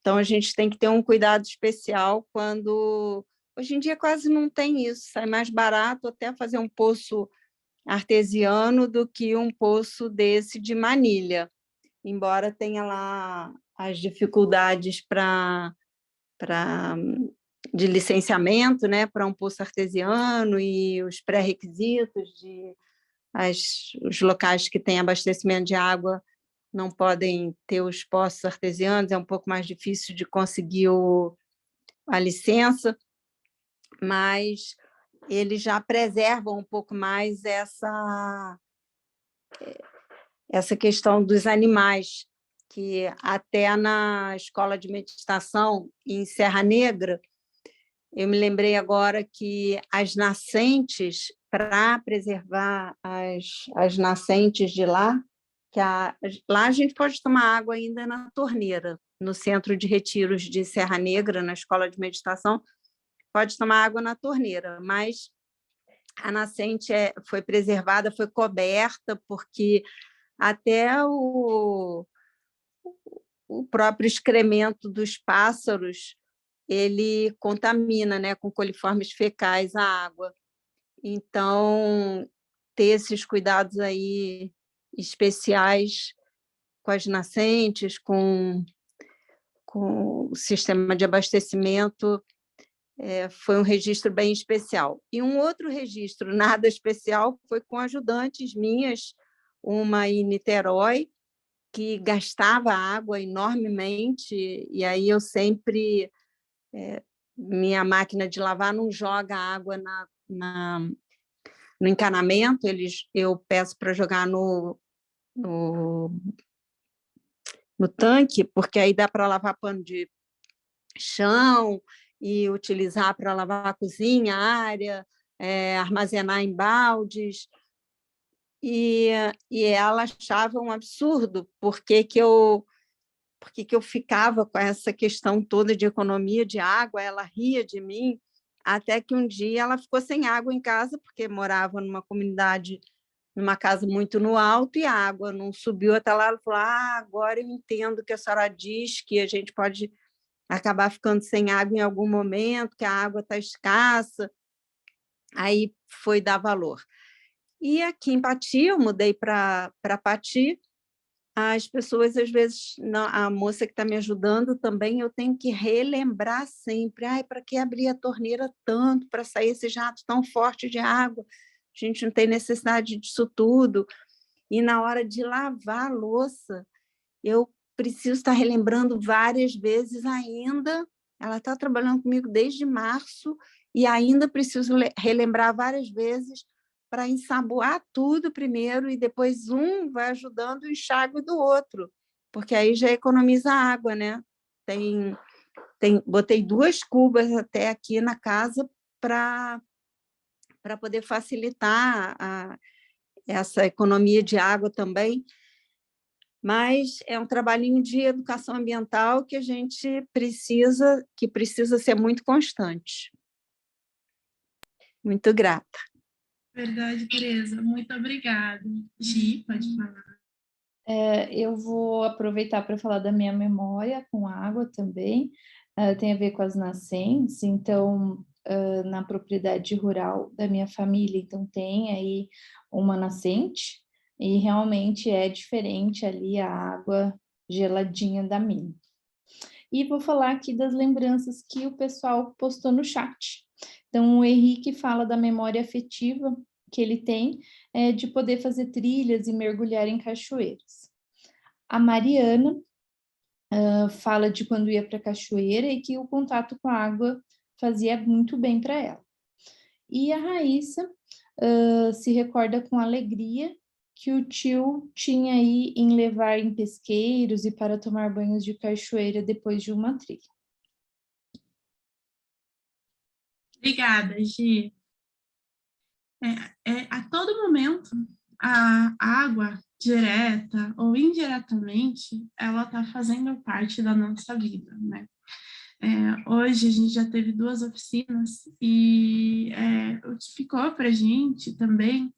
Então a gente tem que ter um cuidado especial quando... Hoje em dia quase não tem isso, sai mais barato até fazer um poço artesiano do que um poço desse de manilha, embora tenha lá as dificuldades de licenciamento, né, para um poço artesiano e os pré-requisitos os locais que têm abastecimento de água não podem ter os poços artesianos, é um pouco mais difícil de conseguir a licença, mas eles já preservam um pouco mais essa questão dos animais, que até na escola de meditação em Serra Negra, eu me lembrei agora que as nascentes, para preservar as nascentes de lá, lá a gente pode tomar água ainda na torneira, no centro de retiros de Serra Negra, na escola de meditação, pode tomar água na torneira, mas a nascente foi preservada, foi coberta, porque até o próprio excremento dos pássaros ele contamina, né, com coliformes fecais a água. Então, ter esses cuidados aí especiais com as nascentes, com o sistema de abastecimento, foi um registro bem especial. E um outro registro nada especial foi com ajudantes minhas, uma em Niterói, que gastava água enormemente, e aí eu sempre... minha máquina de lavar não joga água no encanamento, eu peço para jogar no tanque, porque aí dá para lavar pano de chão e utilizar para lavar a cozinha, a área, armazenar em baldes. E ela achava um absurdo porque que eu ficava com essa questão toda de economia de água, ela ria de mim, até que um dia ela ficou sem água em casa, porque morava numa comunidade, numa casa muito no alto, e a água não subiu até lá. Ela falou: agora eu entendo que a senhora diz que a gente pode acabar ficando sem água em algum momento, que a água está escassa. Aí foi dar valor. E aqui em Pati, eu mudei para Pati, as pessoas, às vezes, a moça que está me ajudando também, eu tenho que relembrar sempre, para que abrir a torneira tanto para sair esse jato tão forte de água? A gente não tem necessidade disso tudo. E na hora de lavar a louça, eu preciso estar relembrando várias vezes ainda. Ela está trabalhando comigo desde março e ainda preciso relembrar várias vezes para ensaboar tudo primeiro e depois um vai ajudando o enxágue do outro, porque aí já economiza água, né? Botei 2 cubas até aqui na casa para poder facilitar essa economia de água também, mas é um trabalhinho de educação ambiental que a gente precisa ser muito constante. Muito grata. Verdade, Tereza. Muito obrigada. Gi, pode falar. Eu vou aproveitar para falar da minha memória com água também. Tem a ver com as nascentes. Então, na propriedade rural da minha família, então tem aí uma nascente e realmente é diferente ali a água geladinha da minha. E vou falar aqui das lembranças que o pessoal postou no chat. Então, o Henrique fala da memória afetiva que ele tem de poder fazer trilhas e mergulhar em cachoeiras. A Mariana fala de quando ia para a cachoeira e que o contato com a água fazia muito bem para ela. E a Raíssa se recorda com alegria que o tio tinha aí em levar em pesqueiros e para tomar banhos de cachoeira depois de uma trilha. Obrigada, Gi. A todo momento, a água, direta ou indiretamente, ela está fazendo parte da nossa vida, né? Hoje a gente já teve 2 oficinas e o que ficou para a gente também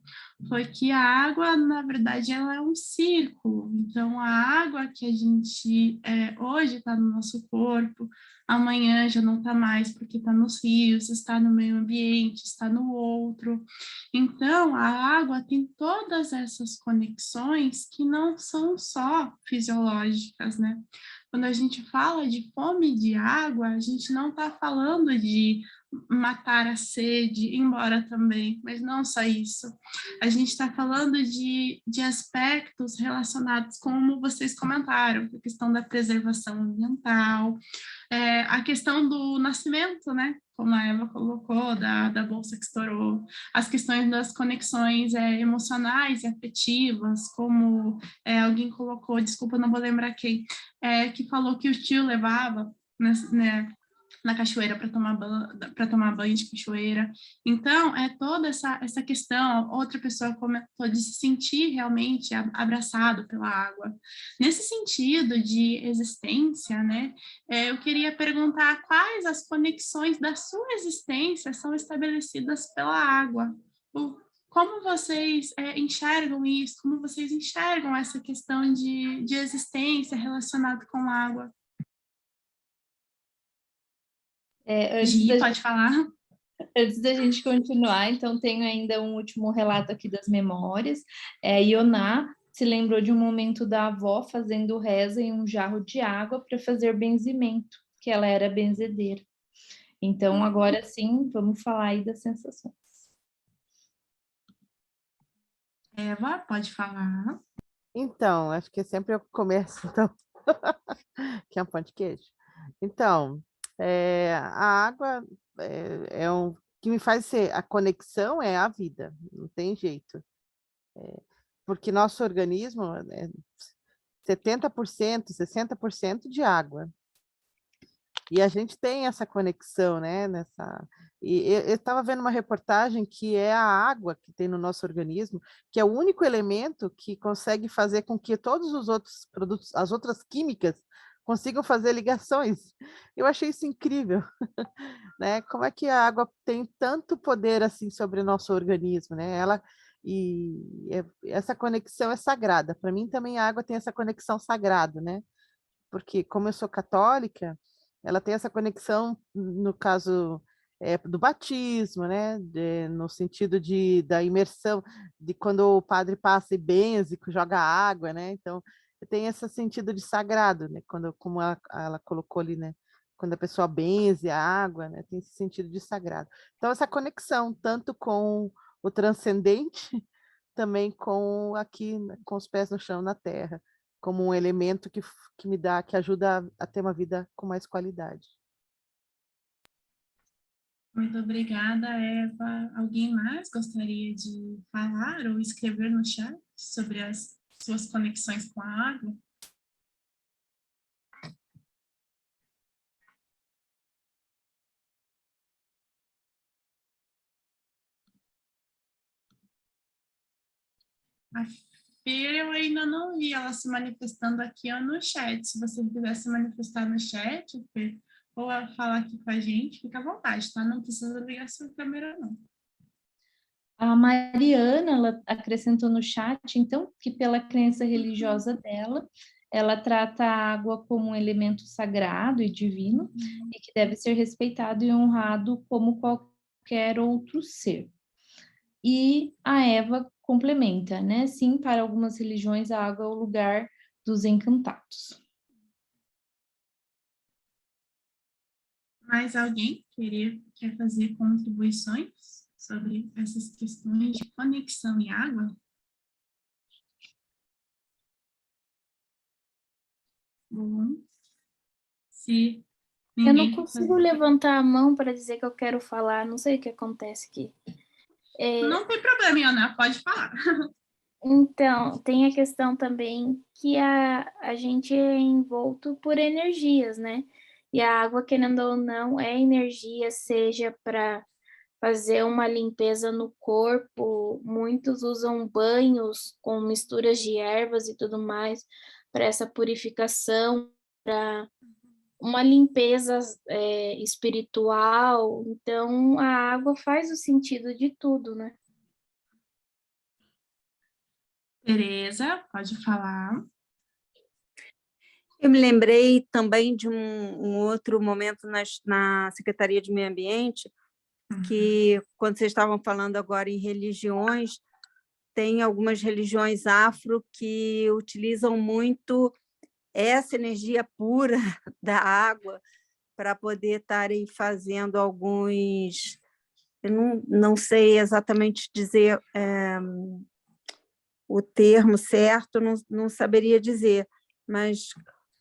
foi que a água, na verdade, ela é um círculo. Então, a água que a gente hoje está no nosso corpo, amanhã já não está mais porque está nos rios, está no meio ambiente, está no outro. Então, a água tem todas essas conexões que não são só fisiológicas, né? quando a gente fala de fome de água, a gente não está falando de matar a sede, embora também, mas não só isso. A gente está falando de aspectos relacionados, como vocês comentaram, a questão da preservação ambiental, a questão do nascimento, né? Como a Eva colocou, da bolsa que estourou, as questões das conexões emocionais e afetivas, como alguém colocou, desculpa, não vou lembrar quem, que falou que o tio levava, né, na cachoeira para tomar banho de cachoeira. Então, toda essa questão, outra pessoa comentou de se sentir realmente abraçado pela água. Nesse sentido de existência, né, eu queria perguntar quais as conexões da sua existência são estabelecidas pela água. Como vocês enxergam isso? Como vocês enxergam essa questão de existência relacionada com a água? Gi, pode falar? Antes da gente continuar, então tenho ainda um último relato aqui das memórias. Ioná se lembrou de um momento da avó fazendo reza em um jarro de água para fazer benzimento, que ela era benzedeira. Então, agora sim, vamos falar aí das sensações. Eva, pode falar. Então, acho que sempre eu começo, então, que é um pão de queijo. Então, a água o que me faz ser a conexão é a vida, não tem jeito. Porque nosso organismo é 70%, 60% de água. E a gente tem essa conexão, né? E eu estava vendo uma reportagem que é a água que tem no nosso organismo, que é o único elemento que consegue fazer com que todos os outros produtos, as outras químicas, consigam fazer ligações. Eu achei isso incrível, né? Como é que a água tem tanto poder assim sobre o nosso organismo, né? Essa conexão é sagrada. Para mim também a água tem essa conexão sagrada, né? Porque como eu sou católica, ela tem essa conexão, no caso do batismo, né? No sentido da imersão, de quando o padre passa e benze, joga água, né? Então, tem esse sentido de sagrado, né? Como ela colocou ali, né? Quando a pessoa benze a água, né? Tem esse sentido de sagrado. Então, essa conexão, tanto com o transcendente, também com aqui, com os pés no chão, na terra, como um elemento que que ajuda a ter uma vida com mais qualidade. Muito obrigada, Eva. Alguém mais gostaria de falar ou escrever no chat sobre as suas conexões com a água? A Fer, eu ainda não vi ela se manifestando aqui ou no chat. Se você quiser se manifestar no chat, Fer, ou falar aqui com a gente, fica à vontade, tá? Não precisa ligar sua câmera, não. A Mariana, ela acrescentou no chat, então, que pela crença religiosa dela, ela trata a água como um elemento sagrado e divino e que deve ser respeitado e honrado como qualquer outro ser. E a Eva complementa, né? Sim, para algumas religiões, a água é o lugar dos encantados. Mais alguém quer fazer contribuições sobre essas questões de conexão e água? Bom, se ninguém... Eu não consigo levantar a mão para dizer que eu quero falar, não sei o que acontece aqui. Não tem problema, Iana, pode falar. Então, tem a questão também que a gente é envolto por energias, né? E a água, querendo ou não, é energia, seja para fazer uma limpeza no corpo, muitos usam banhos com misturas de ervas e tudo mais para essa purificação, para uma limpeza espiritual. Então, a água faz o sentido de tudo, né? Tereza, pode falar. Eu me lembrei também de um outro momento na Secretaria de Meio Ambiente, que quando vocês estavam falando agora em religiões, tem algumas religiões afro que utilizam muito essa energia pura da água para poder estarem fazendo alguns... Eu não sei exatamente dizer o termo certo, não saberia dizer, mas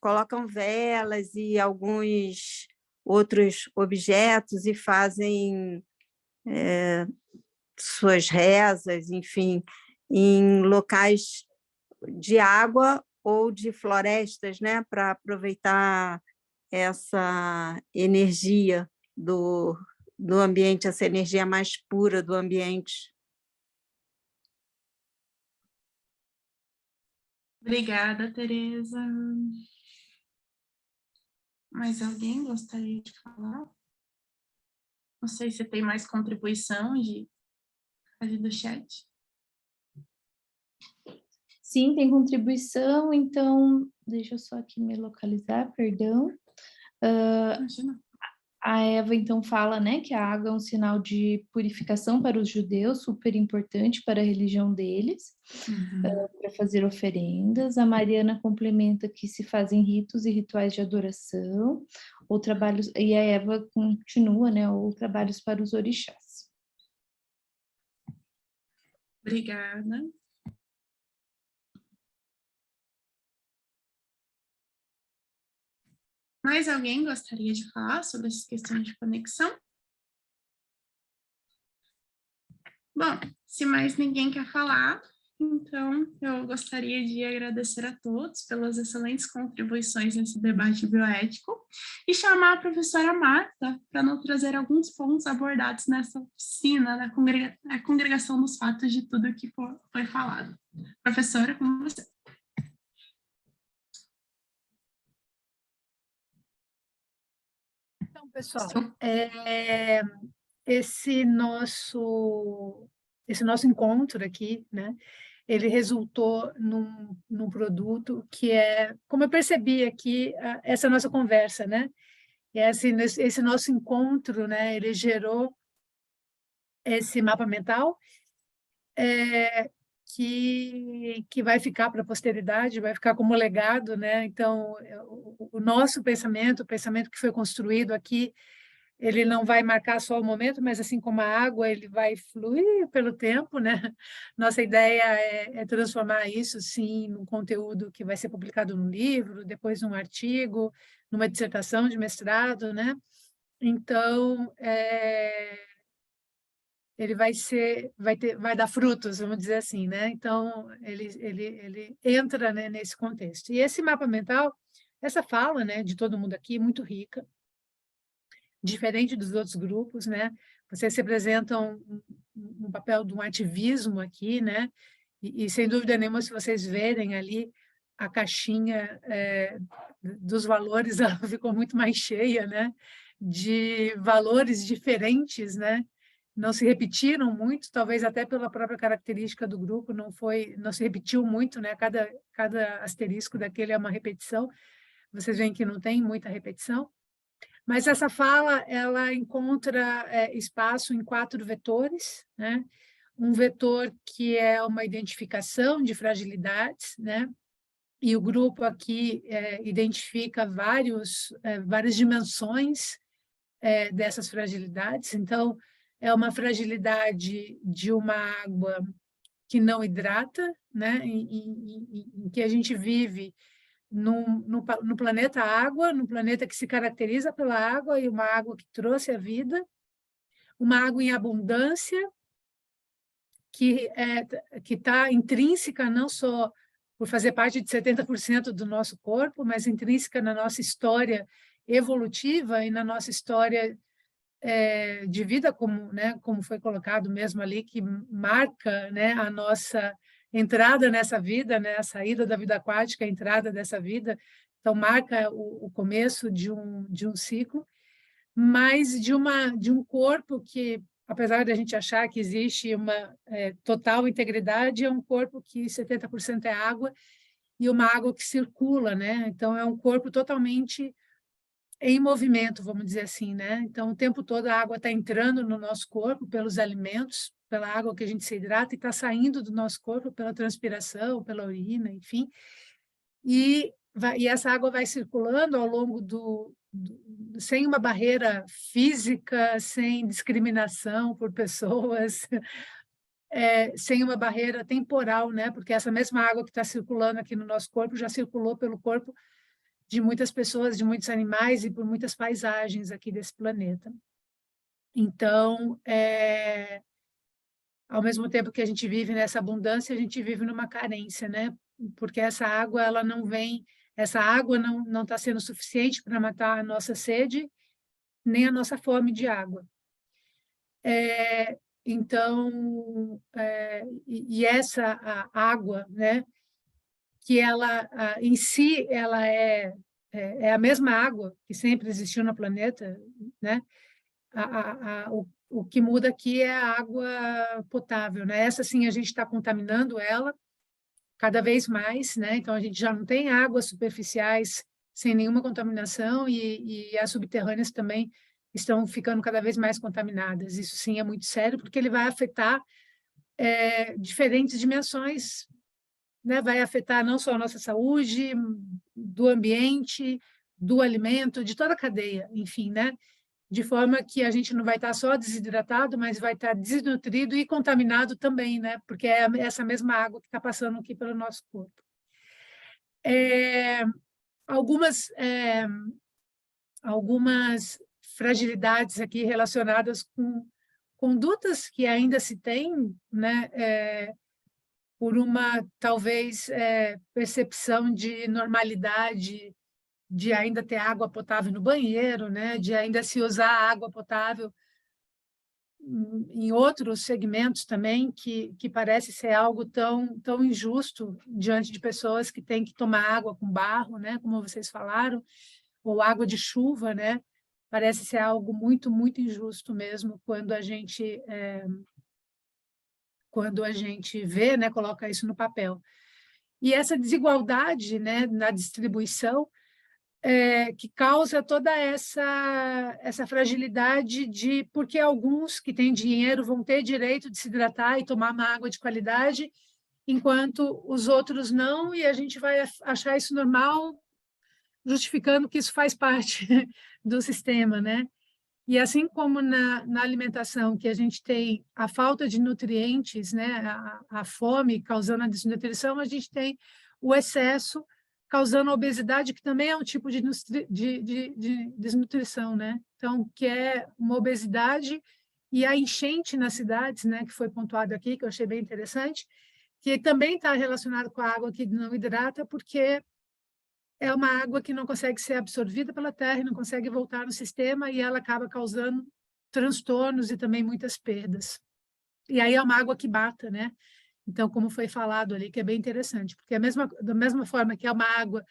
colocam velas e alguns outros objetos e fazem suas rezas, enfim, em locais de água ou de florestas, né, para aproveitar essa energia do ambiente, essa energia mais pura do ambiente. Obrigada, Tereza. Mais alguém gostaria de falar? Não sei se tem mais contribuição do chat. Sim, tem contribuição, então, deixa eu só aqui me localizar, perdão. Imagina. A Eva, então, fala, né, que a água é um sinal de purificação para os judeus, super importante para a religião deles, para fazer oferendas. A Mariana complementa que se fazem ritos e rituais de adoração, ou trabalhos, e a Eva continua, né, ou trabalhos para os orixás. Obrigada. Mais alguém gostaria de falar sobre essas questões de conexão? Bom, se mais ninguém quer falar, então eu gostaria de agradecer a todos pelas excelentes contribuições nesse debate bioético e chamar a professora Marta para nos trazer alguns pontos abordados nessa oficina da congregação dos fatos de tudo que foi falado. Professora, com você. Então, pessoal, esse nosso encontro aqui, né, ele resultou num produto que é, como eu percebi aqui, essa nossa conversa, né, esse nosso encontro, né, ele gerou esse mapa mental que vai ficar para a posteridade, vai ficar como legado, né? Então, o nosso pensamento, o pensamento que foi construído aqui, ele não vai marcar só o momento, mas assim como a água, ele vai fluir pelo tempo, né? Nossa ideia é transformar isso, sim, num conteúdo que vai ser publicado num livro, depois num artigo, numa dissertação de mestrado, né? Então, ele vai dar frutos, vamos dizer assim, né? Então, ele entra, né, nesse contexto. E esse mapa mental, essa fala, né, de todo mundo aqui, muito rica, diferente dos outros grupos, né? Vocês representam um papel de um ativismo aqui, né? E sem dúvida nenhuma, se vocês verem ali a caixinha dos valores, ela ficou muito mais cheia, né? De valores diferentes, né? Não se repetiram muito, talvez até pela própria característica do grupo, não se repetiu muito, né? Cada asterisco daquele é uma repetição. Vocês veem que não tem muita repetição. Mas essa fala, ela encontra espaço em 4 vetores, né? Um vetor que é uma identificação de fragilidades, né? E o grupo aqui identifica várias dimensões dessas fragilidades. Então, é uma fragilidade de uma água que não hidrata, né? Em que a gente vive no planeta água, no planeta que se caracteriza pela água, e uma água que trouxe a vida, uma água em abundância, que está intrínseca não só por fazer parte de 70% do nosso corpo, mas intrínseca na nossa história evolutiva e na nossa história de vida, como foi colocado mesmo ali, que marca, né, a nossa entrada nessa vida, né, a saída da vida aquática, a entrada dessa vida, então marca o começo de um ciclo, mas de um corpo que, apesar de a gente achar que existe uma total integridade, é um corpo que 70% é água, e uma água que circula, né? Então, é um corpo totalmente em movimento, vamos dizer assim, né? Então, o tempo todo a água está entrando no nosso corpo pelos alimentos, pela água que a gente se hidrata, e está saindo do nosso corpo pela transpiração, pela urina, enfim. E e essa água vai circulando ao longo sem uma barreira física, sem discriminação por pessoas, sem uma barreira temporal, né? Porque essa mesma água que está circulando aqui no nosso corpo já circulou pelo corpo de muitas pessoas, de muitos animais e por muitas paisagens aqui desse planeta. Então, ao mesmo tempo que a gente vive nessa abundância, a gente vive numa carência, né? Porque essa água, ela não vem, essa água não está sendo suficiente para matar a nossa sede, nem a nossa fome de água. Então, e essa a água, né? Que ela, em si, ela é a mesma água que sempre existiu no planeta, né? O que muda aqui é a água potável, né? Essa sim a gente está contaminando ela cada vez mais, né? Então a gente já não tem águas superficiais sem nenhuma contaminação e as subterrâneas também estão ficando cada vez mais contaminadas. Isso sim é muito sério porque ele vai afetar diferentes dimensões, né? Vai afetar não só a nossa saúde, do ambiente, do alimento, de toda a cadeia, enfim, né? De forma que a gente não vai estar só desidratado, mas vai estar desnutrido e contaminado também, né? Porque é essa mesma água que está passando aqui pelo nosso corpo. Algumas fragilidades aqui relacionadas com condutas que ainda se tem, né? Por uma, talvez, percepção de normalidade, de ainda ter água potável no banheiro, né? De ainda se usar água potável em outros segmentos também, que parece ser algo tão injusto diante de pessoas que têm que tomar água com barro, né? Como vocês falaram, ou água de chuva, né? Parece ser algo muito, muito injusto mesmo quando a gente vê, né? Coloca isso no papel. E essa desigualdade, né? Na distribuição que causa toda essa fragilidade porque alguns que têm dinheiro vão ter direito de se hidratar e tomar uma água de qualidade, enquanto os outros não, e a gente vai achar isso normal, justificando que isso faz parte do sistema, né? E assim como na alimentação, que a gente tem a falta de nutrientes, né? A fome causando a desnutrição, a gente tem o excesso causando a obesidade, que também é um tipo de desnutrição, né? Então, que é uma obesidade e a enchente nas cidades, né? Que foi pontuado aqui, que eu achei bem interessante, que também está relacionado com a água que não hidrata, porque é uma água que não consegue ser absorvida pela terra, não consegue voltar no sistema e ela acaba causando transtornos e também muitas perdas. E aí é uma água que mata, né? Então, como foi falado ali, que é bem interessante, porque da mesma forma que é uma água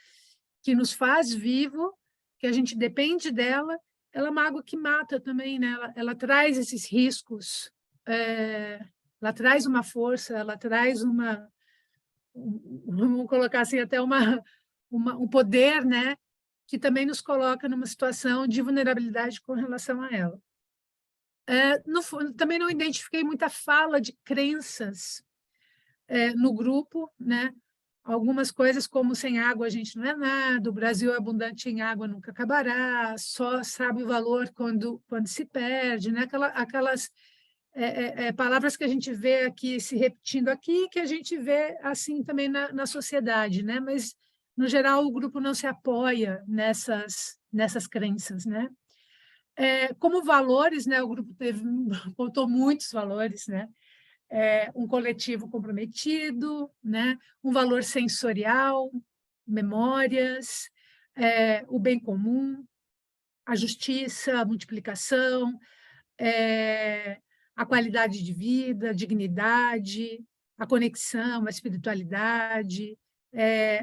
que nos faz vivo, que a gente depende dela, ela é uma água que mata também, né? Ela traz esses riscos, ela traz uma força, ela traz vamos colocar assim, até um poder, né? Que também nos coloca numa situação de vulnerabilidade com relação a ela. Também não identifiquei muita fala de crenças no grupo, né? Algumas coisas como sem água a gente não é nada, o Brasil é abundante em água, nunca acabará, só sabe o valor quando se perde, né? Aquelas palavras que a gente vê aqui se repetindo aqui, que a gente vê assim também na sociedade, né? Mas, no geral, o grupo não se apoia nessas crenças, né? Como valores, né? O grupo contou muitos valores, né? Um coletivo comprometido, né? Um valor sensorial, memórias, o bem comum, a justiça, a multiplicação, a qualidade de vida, a dignidade, a conexão, a espiritualidade,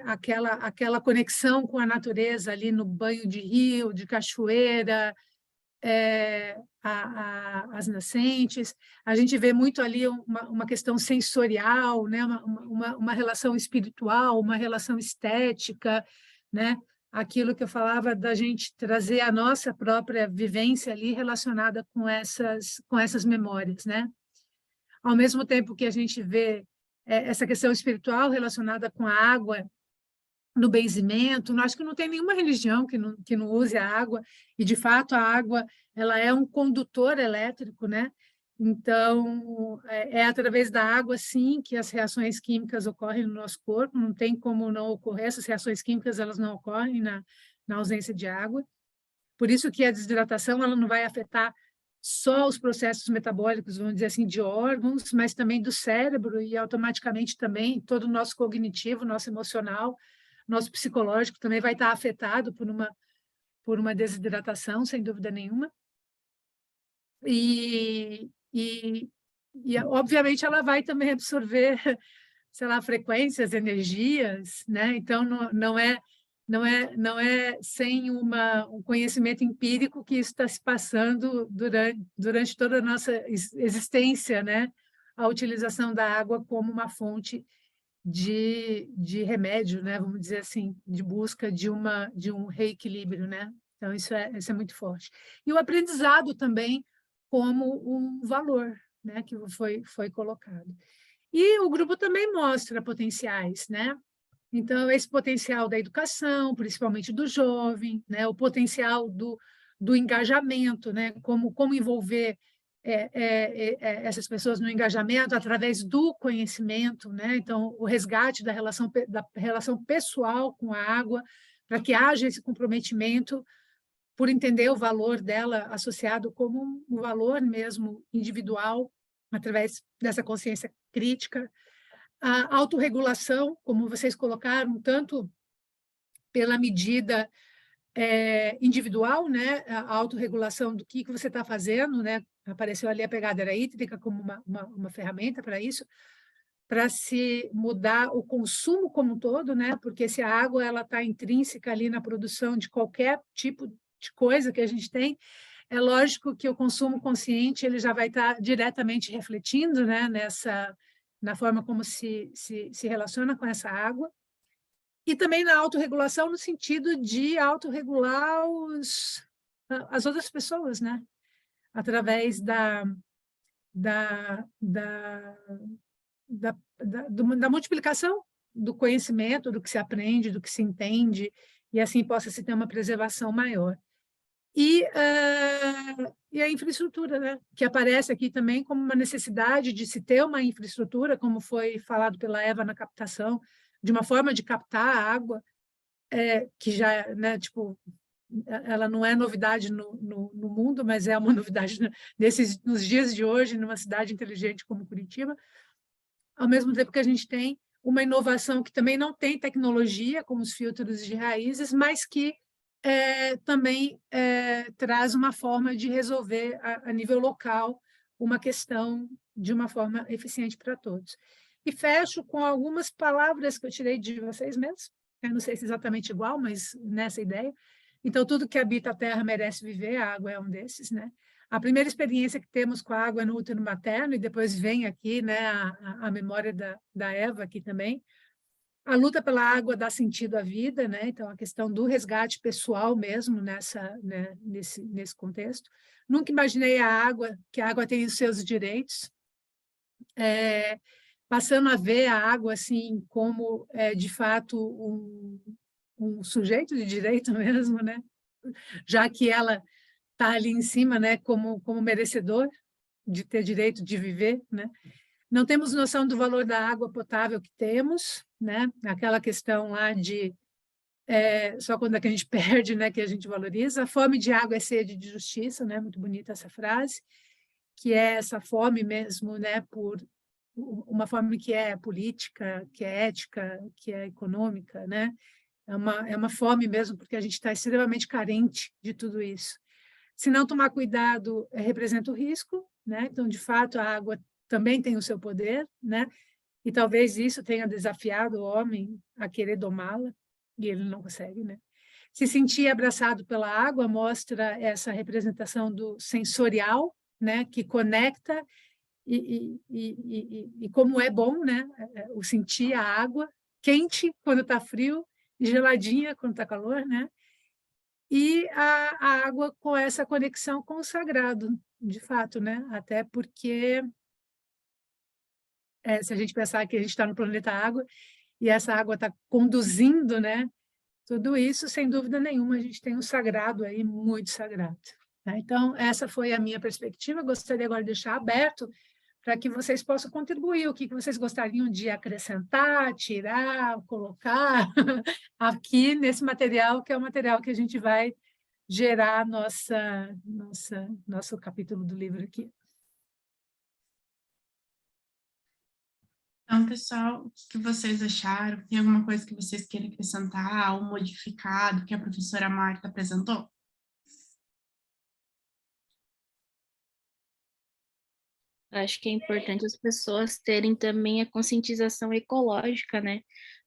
aquela conexão com a natureza ali no banho de rio, de cachoeira, as nascentes. A gente vê muito ali uma questão sensorial, né? uma relação espiritual, uma relação estética, né? Aquilo que eu falava da gente trazer a nossa própria vivência ali relacionada com essas memórias, né? Ao mesmo tempo que a gente vê essa questão espiritual relacionada com a água no benzimento. Acho que não tem nenhuma religião que não use a água, e, de fato, a água ela é um condutor elétrico, né? Então, é através da água, sim, que as reações químicas ocorrem no nosso corpo, não tem como não ocorrer, essas reações químicas elas não ocorrem na ausência de água. Por isso que a desidratação ela não vai afetar só os processos metabólicos, vamos dizer assim, de órgãos, mas também do cérebro e automaticamente também todo o nosso cognitivo, nosso emocional, nosso psicológico também vai estar afetado por uma desidratação, sem dúvida nenhuma. E, obviamente, ela vai também absorver, sei lá, frequências, energias, né? Então, não é sem um conhecimento empírico que isso está se passando durante toda a nossa existência, né? A utilização da água como uma fonte de remédio, né? Vamos dizer assim, de busca de um reequilíbrio, né? Então, isso é muito forte. E o aprendizado também como um valor, né? Que foi colocado. E o grupo também mostra potenciais, né? Então, esse potencial da educação, principalmente do jovem, né? O potencial do engajamento, né? Como envolver essas pessoas no engajamento através do conhecimento, né? Então, o resgate da relação pessoal com a água, para que haja esse comprometimento por entender o valor dela associado como um valor mesmo individual, através dessa consciência crítica. A autorregulação, como vocês colocaram, tanto pela medida individual, né? A autorregulação do que você está fazendo, né? Apareceu ali a pegada hídrica como uma ferramenta para isso, para se mudar o consumo como um todo, né? Porque se a água ela está intrínseca ali na produção de qualquer tipo de coisa que a gente tem, é lógico que o consumo consciente ele já vai estar diretamente refletindo, né? Na forma como se relaciona com essa água. E também na autorregulação, no sentido de autorregular as outras pessoas, né? Através da multiplicação do conhecimento, do que se aprende, do que se entende, e assim possa se ter uma preservação maior. E a infraestrutura, né? Que aparece aqui também como uma necessidade de se ter uma infraestrutura, como foi falado pela Eva na captação, de uma forma de captar a água, que já, né, tipo, ela não é novidade no mundo, mas é uma novidade nos dias de hoje, numa cidade inteligente como Curitiba, ao mesmo tempo que a gente tem uma inovação que também não tem tecnologia, como os filtros de raízes, mas que também traz uma forma de resolver a nível local uma questão de uma forma eficiente para todos. E fecho com algumas palavras que eu tirei de vocês mesmos, eu não sei se é exatamente igual, mas nessa ideia. Então, tudo que habita a terra merece viver, a água é um desses, né? A primeira experiência que temos com a água é no útero materno, e depois vem aqui, né, a memória da Eva aqui também. A luta pela água dá sentido à vida, né? Então, a questão do resgate pessoal mesmo nesse contexto. Nunca imaginei que a água tem os seus direitos, passando a ver a água assim como, de fato, um sujeito de direito mesmo, né? Já que ela está ali em cima, né? Como merecedor de ter direito de viver, né? Não temos noção do valor da água potável que temos, né? Aquela questão lá de só quando é que a gente perde, né, que a gente valoriza. A fome de água é sede de justiça, né? Muito bonita essa frase, que é essa fome mesmo, né, por uma fome que é política, que é ética, que é econômica, né? É uma fome mesmo, porque a gente está extremamente carente de tudo isso. Se não tomar cuidado, representa o risco, né? Então, de fato, a água também tem o seu poder, né? E talvez isso tenha desafiado o homem a querer domá-la, e ele não consegue, né? Se sentir abraçado pela água mostra essa representação do sensorial, né? Que conecta e como é bom, né? O sentir a água quente quando está frio e geladinha quando está calor, né? E a água com essa conexão com o sagrado, de fato, né? Até porque se a gente pensar que a gente está no planeta água e essa água está conduzindo, né? Tudo isso, sem dúvida nenhuma, a gente tem um sagrado aí, muito sagrado, né? Então, essa foi a minha perspectiva. Gostaria agora de deixar aberto para que vocês possam contribuir, o que vocês gostariam de acrescentar, tirar, colocar aqui nesse material, que é o material que a gente vai gerar nosso capítulo do livro aqui. Então, pessoal, o que vocês acharam? Tem alguma coisa que vocês queiram acrescentar ou modificar do que a professora Marta apresentou? Acho que é importante as pessoas terem também a conscientização ecológica, né?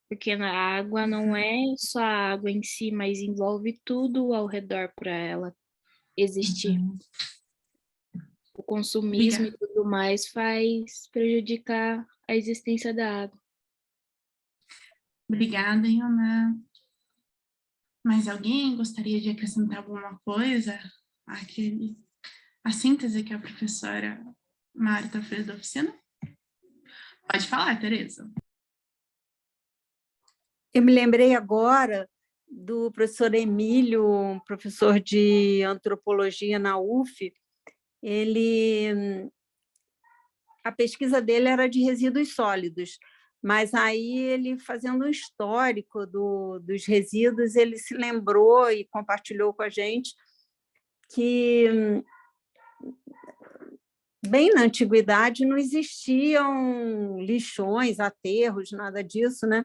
Porque a água não é só a água em si, mas envolve tudo ao redor para ela existir. O consumismo e tudo mais faz prejudicar a existência da água. Obrigada, Ana. Mais alguém gostaria de acrescentar alguma coisa à síntese que a professora Marta fez da oficina? Pode falar, Tereza. Eu me lembrei agora do professor Emílio, um professor de antropologia na UF. A pesquisa dele era de resíduos sólidos, mas aí ele, fazendo um histórico dos resíduos, ele se lembrou e compartilhou com a gente que, bem na antiguidade, não existiam lixões, aterros, nada disso, né?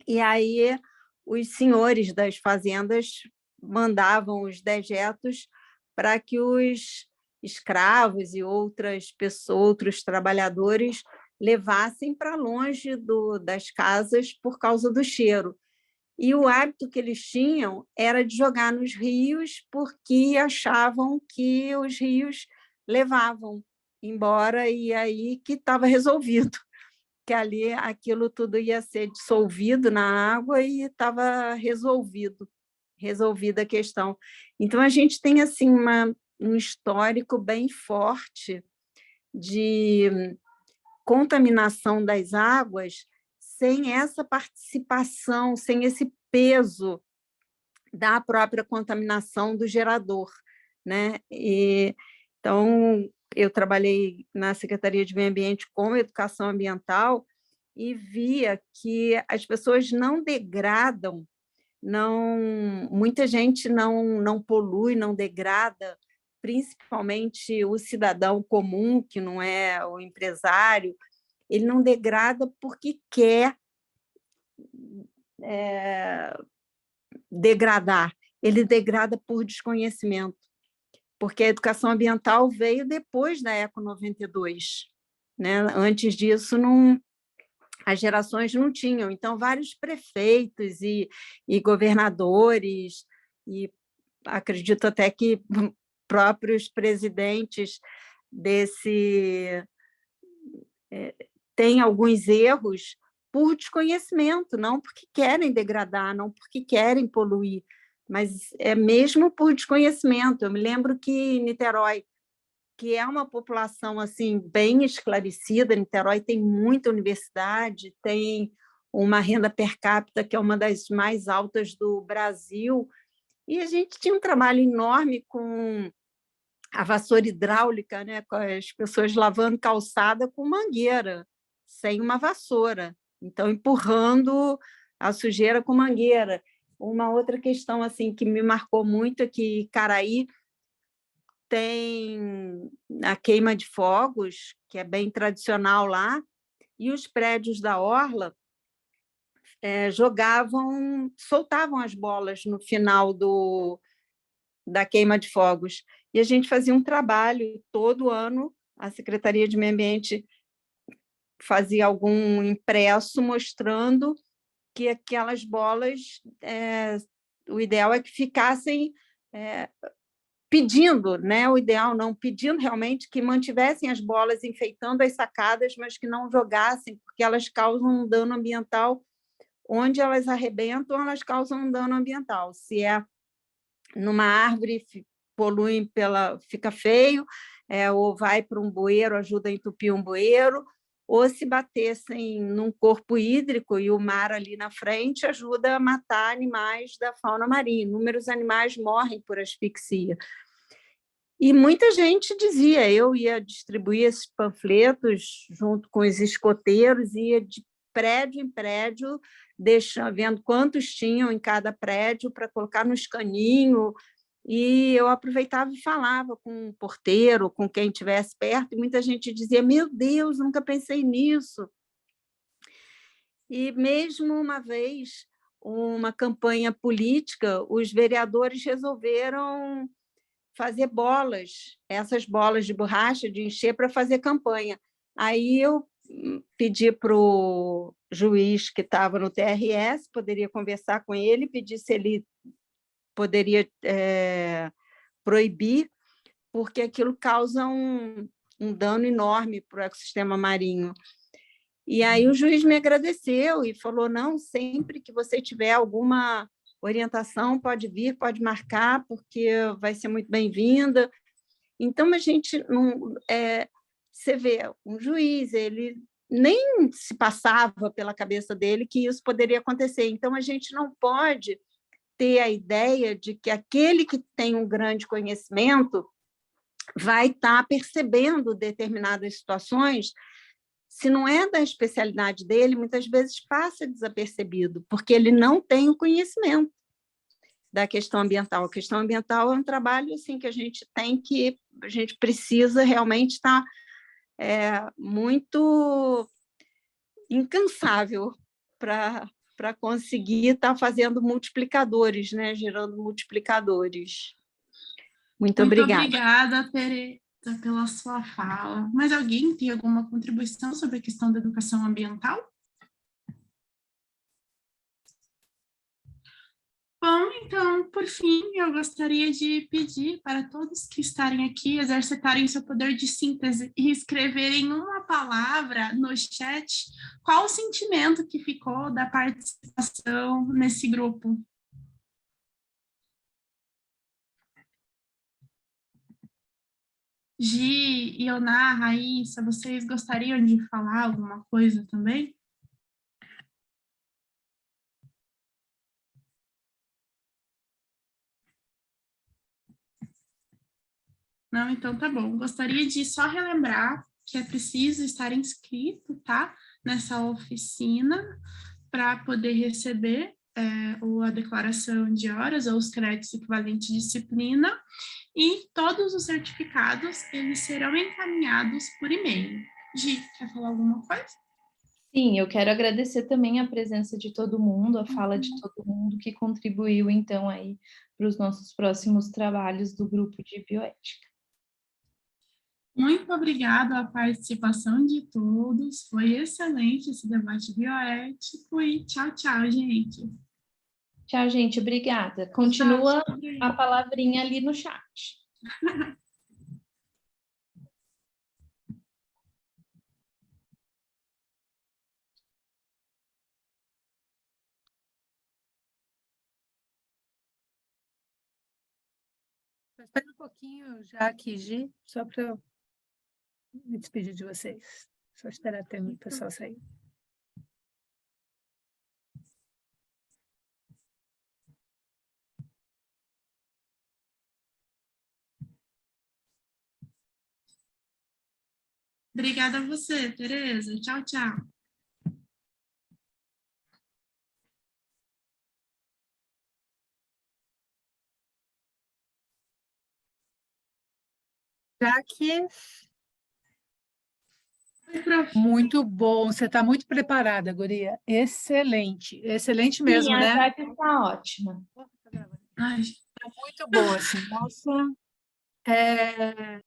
E aí os senhores das fazendas mandavam os dejetos para que os escravos e outras pessoas, outros trabalhadores levassem para longe das casas por causa do cheiro. E o hábito que eles tinham era de jogar nos rios, porque achavam que os rios levavam embora, e aí que estava resolvido, que ali aquilo tudo ia ser dissolvido na água e estava resolvida a questão. Então, a gente tem assim, um histórico bem forte de contaminação das águas sem essa participação, sem esse peso da própria contaminação do gerador, né? Então, eu trabalhei na Secretaria de Meio Ambiente com Educação Ambiental e via que as pessoas não degradam, muita gente não polui, não degrada, principalmente o cidadão comum, que não é o empresário, ele não degrada porque quer degradar, ele degrada por desconhecimento, porque a educação ambiental veio depois da Eco 92, né? Antes disso, as gerações não tinham. Então, vários prefeitos e governadores, e acredito até que próprios presidentes têm alguns erros por desconhecimento, não porque querem degradar, não porque querem poluir, mas é mesmo por desconhecimento. Eu me lembro que Niterói, que é uma população assim bem esclarecida, Niterói tem muita universidade, tem uma renda per capita que é uma das mais altas do Brasil, e a gente tinha um trabalho enorme com a vassoura hidráulica, né, com as pessoas lavando calçada com mangueira, sem uma vassoura, então empurrando a sujeira com mangueira. Uma outra questão assim que me marcou muito é que Caraí tem a queima de fogos, que é bem tradicional lá, e os prédios da orla soltavam as bolas no final da queima de fogos. E a gente fazia um trabalho todo ano, a Secretaria de Meio Ambiente fazia algum impresso mostrando que aquelas bolas, o ideal é que ficassem pedindo, né? O ideal não, pedindo realmente que mantivessem as bolas enfeitando as sacadas, mas que não jogassem, porque elas causam um dano ambiental. Onde elas arrebentam, elas causam um dano ambiental. Se é numa árvore, poluem fica feio, ou vai para um bueiro, ajuda a entupir um bueiro, ou se batessem num corpo hídrico e o mar ali na frente ajuda a matar animais da fauna marinha. Inúmeros animais morrem por asfixia. E muita gente dizia, eu ia distribuir esses panfletos junto com os escoteiros, ia de prédio em prédio, vendo quantos tinham em cada prédio para colocar no escaninho, e eu aproveitava e falava com o porteiro, com quem estivesse perto, e muita gente dizia, meu Deus, nunca pensei nisso. E mesmo uma vez, uma campanha política, os vereadores resolveram fazer bolas, essas bolas de borracha, de encher para fazer campanha. Aí eu pedi para o juiz que estava no TRS, poderia conversar com ele, pedir se ele poderia proibir, porque aquilo causa um dano enorme para o ecossistema marinho. E aí o juiz me agradeceu e falou, não, sempre que você tiver alguma orientação, pode vir, pode marcar, porque vai ser muito bem-vinda. Então, a gente não... você vê, um juiz, ele nem se passava pela cabeça dele que isso poderia acontecer. Então, a gente não pode ter a ideia de que aquele que tem um grande conhecimento vai estar percebendo determinadas situações, se não é da especialidade dele, muitas vezes passa desapercebido, porque ele não tem o conhecimento da questão ambiental. A questão ambiental é um trabalho assim, que a gente precisa realmente estar muito incansável para conseguir estar fazendo multiplicadores, né? Gerando multiplicadores. Muito obrigada. Muito obrigada, Tereza, pela sua fala. Mas alguém tem alguma contribuição sobre a questão da educação ambiental? Bom, então, por fim, eu gostaria de pedir para todos que estarem aqui exercitarem seu poder de síntese e escreverem uma palavra no chat qual o sentimento que ficou da participação nesse grupo. Gi, Ioná, Raíssa, vocês gostariam de falar alguma coisa também? Não, então tá bom. Gostaria de só relembrar que é preciso estar inscrito, tá? Nessa oficina para poder receber a declaração de horas ou os créditos equivalentes de disciplina, e todos os certificados, eles serão encaminhados por e-mail. Gi, quer falar alguma coisa? Sim, eu quero agradecer também a presença de todo mundo, a fala de todo mundo que contribuiu, então, aí para os nossos próximos trabalhos do grupo de bioética. Muito obrigada a participação de todos, foi excelente esse debate bioético e tchau, tchau, gente. Tchau, gente, obrigada. Continua a palavrinha ali no chat. Espera um pouquinho já aqui, Gi, só para me despedir de vocês. Só esperar até o pessoal sair. Obrigada a você, Tereza. Tchau, tchau. Jaque, muito bom. Você está muito preparada, guria. Excelente. Excelente mesmo, Sim, né? a Jaque está ótima. Ai. Muito boa, assim. Nossa,